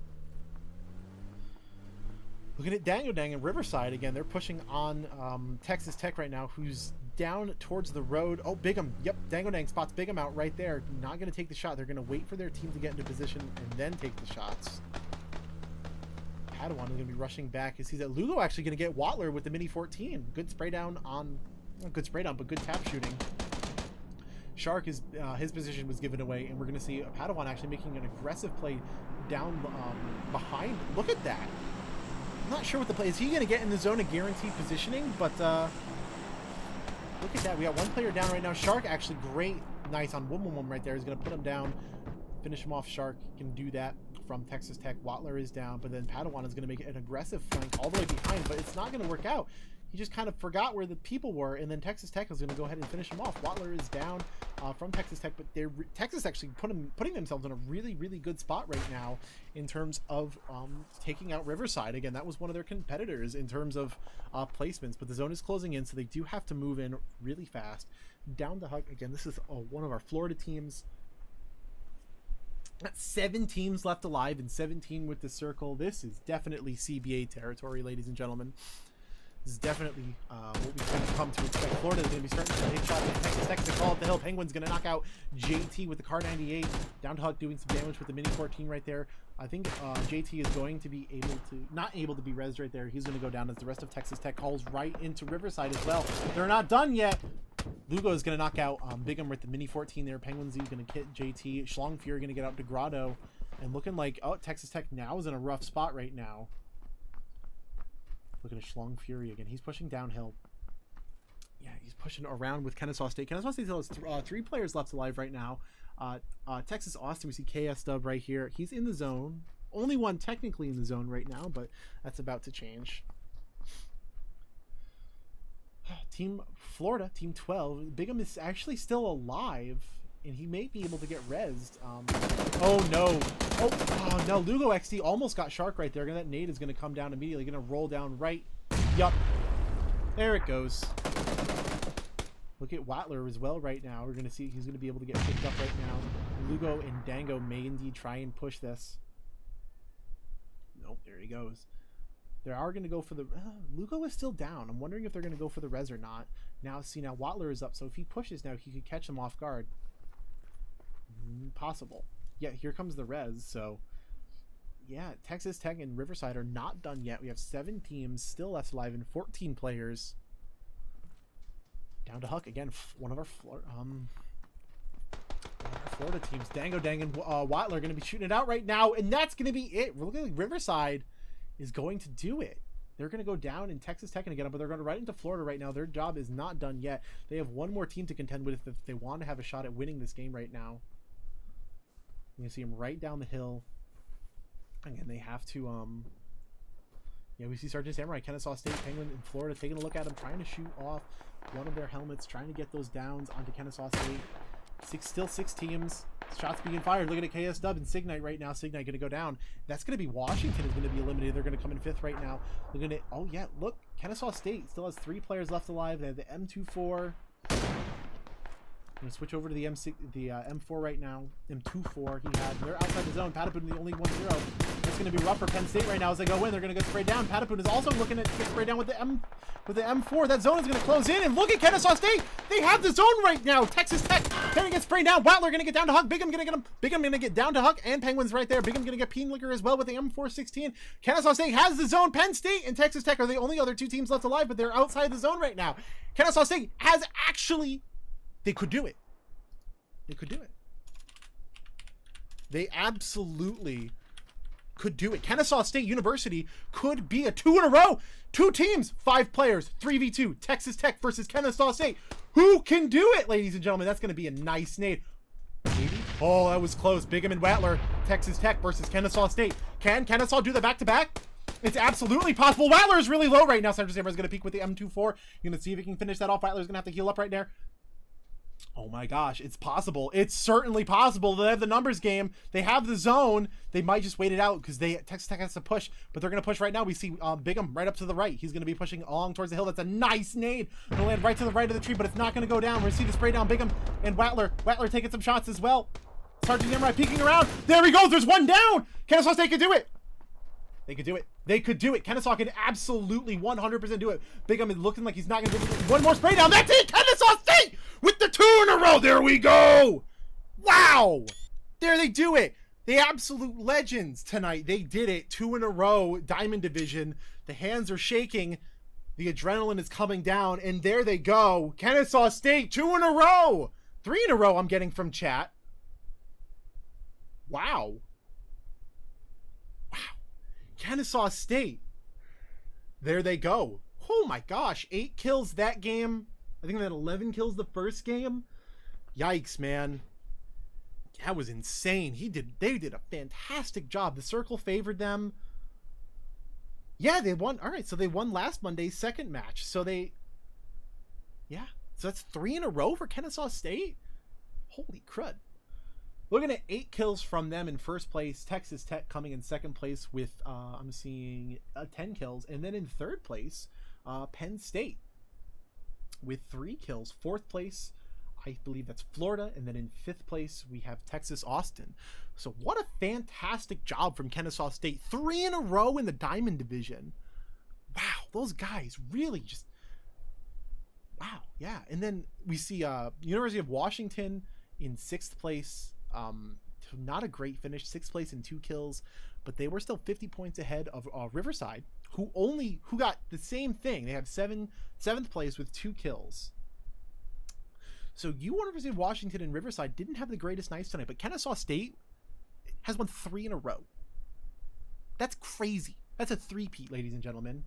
Looking at Dango Dang and Riverside again. They're pushing on Texas Tech right now, who's down towards the road. Oh, Bigham. Yep, Dango Dang spots Bigham out right there. Not going to take the shot. They're going to wait for their team to get into position and then take the shots. Padawan is going to be rushing back. He sees that Lugo actually going to get Watler with the Mini 14. Good spray down on... Not good spray down, but good tap shooting. Shark is his position was given away, and we're going to see Padawan actually making an aggressive play down behind. Look at that. I'm not sure what the play is. He going to get in the zone of guaranteed positioning, but look at that. We got one player down right now. Shark actually great. Nice on Wum right there. He's going to put him down. Finish him off. Shark can do that from Texas Tech. Watler is down, but then Padawan is going to make an aggressive flank all the way behind, but it's not going to work out. He just kind of forgot where the people were, and then Texas Tech is going to go ahead and finish him off. Watler is down from Texas Tech, but Texas actually putting themselves in a really, really good spot right now in terms of taking out Riverside. Again, that was one of their competitors in terms of placements, but the zone is closing in, so they do have to move in really fast. Down to Hug. Again, this is one of our Florida teams. 7 teams left alive and 17 with the circle. This is definitely CBA territory, ladies and gentlemen. This is definitely what we've come to expect. Florida's going to be starting to take shots at Texas Tech to call up the hill. Penguin's going to knock out JT with the Car 98. Down to Huck doing some damage with the Mini 14 right there. I think JT is going to be not able to be rezzed right there. He's going to go down as the rest of Texas Tech calls right into Riverside as well. They're not done yet. Lugo is going to knock out Bigham with the Mini 14 there. Penguin Z is going to hit JT. Schlong Fury going to get out to Grotto. And looking like, Texas Tech now is in a rough spot right now. Looking at Schlong Fury again. He's pushing downhill. Yeah, he's pushing around with Kennesaw State. Kennesaw State has 3 players left alive right now. Texas Austin, we see KS Dub right here. He's in the zone. Only one technically in the zone right now, but that's about to change. Team Florida, Team 12. Bigham is actually still alive, and he may be able to get rezzed. Oh no. Oh no, Lugo XD almost got Shark right there. That nade is going to come down immediately. Going to roll down right. Yup. There it goes. Look at Watler as well right now. We're going to see he's going to be able to get picked up right now. Lugo and Dango may indeed try and push this. Nope, there he goes. They are going to go for the... Lugo is still down. I'm wondering if they're going to go for the res or not. Now, see, now Watler is up, so if he pushes now, he could catch him off guard. Possible. Yeah, here comes the res, so... Yeah, Texas Tech and Riverside are not done yet. We have 7 teams still left alive and 14 players. Down to Huck. Again, one of our Florida teams. Dango Dang and Watler are going to be shooting it out right now, and that's going to be it. We're looking like Riverside is going to do it. they're going to go down, and Texas Tech going to get them, but they're going right into Florida right now. Their job is not done yet. They have one more team to contend with if they want to have a shot at winning this game right now. You can see them right down the hill. Again, they have to, yeah, we see Sergeant Samurai, Kennesaw State, Penguin in Florida, taking a look at them, trying to shoot off one of their helmets, trying to get those downs onto Kennesaw State. Still six teams. Shots being fired. Look at it, KS Dub and Signite right now. Signite going to go down. That's going to be Washington is going to be eliminated. They're going to come in 5th right now. They're going to, oh yeah, look, Kennesaw State still has 3 players left alive. They have the M24. I'm going to switch over to the M4 right now. M24 he had. They're outside the zone. Patapon the only 1-0. That's going to be rough for Penn State right now as they go in. They're going to get sprayed down. Patapon is also looking at get sprayed down with the M4. That zone is going to close in, and look at Kennesaw State. They have the zone right now. Texas Tech going to get sprayed down. Watler going to get down to Huck. Bigham going to get him. Bigham going to get down to Huck, and Penguins right there. Bigham going to get Peenlicker as well with the M416. Kennesaw State has the zone. Penn State and Texas Tech are the only other 2 teams left alive, but they're outside the zone right now. Kennesaw State has actually, they could do it. They could do it. They absolutely could do it. Kennesaw State University could be a 2 in a row. 2 teams, 5 players, 3v2. Texas Tech versus Kennesaw State. Who can do it, ladies and gentlemen? That's going to be a nice nade. Maybe. Oh, that was close. Bigham and Watler. Texas Tech versus Kennesaw State. Can Kennesaw do the back-to-back? It's absolutely possible. Watler is really low right now. Sergeant Samurai is going to peek with the M24. You're going to see if he can finish that off. Watler's going to have to heal up right there. Oh my gosh, it's possible. It's certainly possible. They have the numbers game. They have the zone. They might just wait it out because Texas Tech has to push, but they're going to push right now. We see Bigham right up to the right. He's going to be pushing along towards the hill. That's a nice nade. It'll land right to the right of the tree, but it's not going to go down. We're going to see the spray down. Bigham and Watler. Watler taking some shots as well. Sergeant Samurai peeking around. There we go. There's one down. Kennesaw State could do it. They could do it. They could do it. Kennesaw can absolutely 100% do it. Bigham is looking like he's not going to do it. One more spray down. That's it. Kennesaw State with the 2 in a row. There we go. Wow. There they do it. The absolute legends tonight. They did it. 2 in a row. Diamond Division. The hands are shaking. The adrenaline is coming down. And there they go. Kennesaw State. 2 in a row. 3 in a row I'm getting from chat. Wow. Kennesaw State. There they go. Oh my gosh. 8 kills that game. I think they had 11 kills the first game. Yikes, man. That was insane. They did a fantastic job. The circle favored them. Yeah, they won. All right, so they won last Monday's second match. So yeah. So that's 3 in a row for Kennesaw State. Holy crud. Looking at 8 kills from them in first place. Texas Tech coming in second place with, I'm seeing 10 kills. And then in third place, Penn State with 3 kills. Fourth place, I believe that's Florida. And then in 5th place, we have Texas Austin. So what a fantastic job from Kennesaw State. 3 in a row in the Diamond Division. Wow, those guys really just, wow, yeah. And then we see University of Washington in 6th place. Not a great finish, 6th place in 2 kills, but they were still 50 points ahead of Riverside, who got the same thing. They have 7th place with 2 kills. So University of Washington and Riverside didn't have the greatest nights tonight, but Kennesaw State has won 3 in a row. That's crazy. That's a 3-peat, ladies and gentlemen.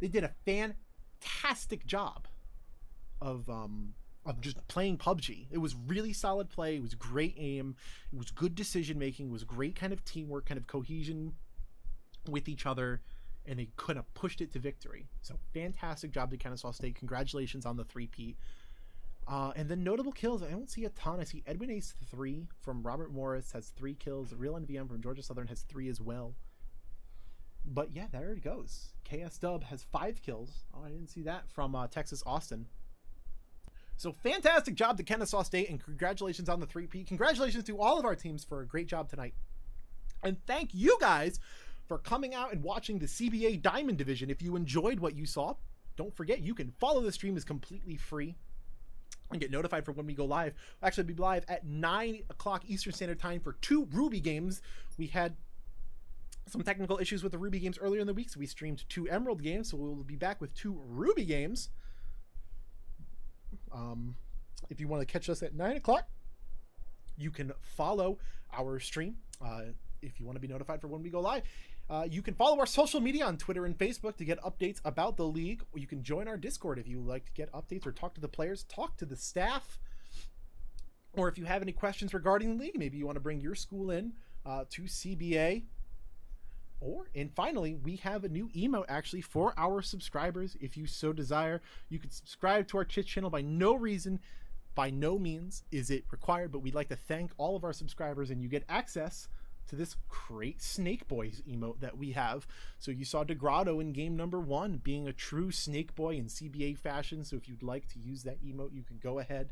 They did a fantastic job of just playing PUBG. It was really solid play. It was great aim. It was good decision making. It was great kind of teamwork, kind of cohesion with each other, and they could have pushed it to victory. So fantastic job to Kennesaw State. Congratulations on the 3-peat. And then notable kills, I don't see a ton. I see Edwin Ace 3 from Robert Morris has 3 kills. Real NVM from Georgia Southern has 3 as well. But yeah, there it goes. KS Dub has 5 kills. Oh, I didn't see that from Texas Austin. So fantastic job to Kennesaw State, and congratulations on the 3-peat. Congratulations to all of our teams for a great job tonight. And thank you guys for coming out and watching the CBA Diamond Division. If you enjoyed what you saw, don't forget you can follow the stream. Is completely free and get notified for when we go live. We'll actually be live at 9 o'clock Eastern Standard Time for 2 Ruby games. We had some technical issues with the Ruby games earlier in the week, so we streamed 2 Emerald games, so we'll be back with 2 Ruby games. If you want to catch us at 9 o'clock, you can follow our stream if you want to be notified for when we go live. You can follow our social media on Twitter and Facebook to get updates about the league. Or you can join our Discord if you would like to get updates or talk to the players, talk to the staff. Or if you have any questions regarding the league, maybe you want to bring your school in to CBA. And finally, we have a new emote actually for our subscribers. If you so desire, you can subscribe to our Twitch channel. By no means is it required, but we'd like to thank all of our subscribers, and you get access to this great Snake Boys emote that we have. So you saw Degrado in game number 1 being a true Snake Boy in CBA fashion. So if you'd like to use that emote, you can go ahead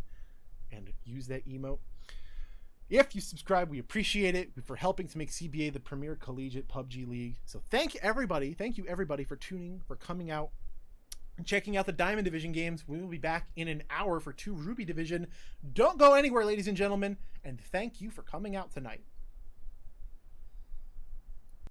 and use that emote. If you subscribe, we appreciate it for helping to make CBA the premier collegiate PUBG league. So thank you everybody for tuning, for coming out and checking out the Diamond Division games. We will be back in an hour for 2 Ruby Division. Don't go anywhere, ladies and gentlemen, and thank you for coming out tonight.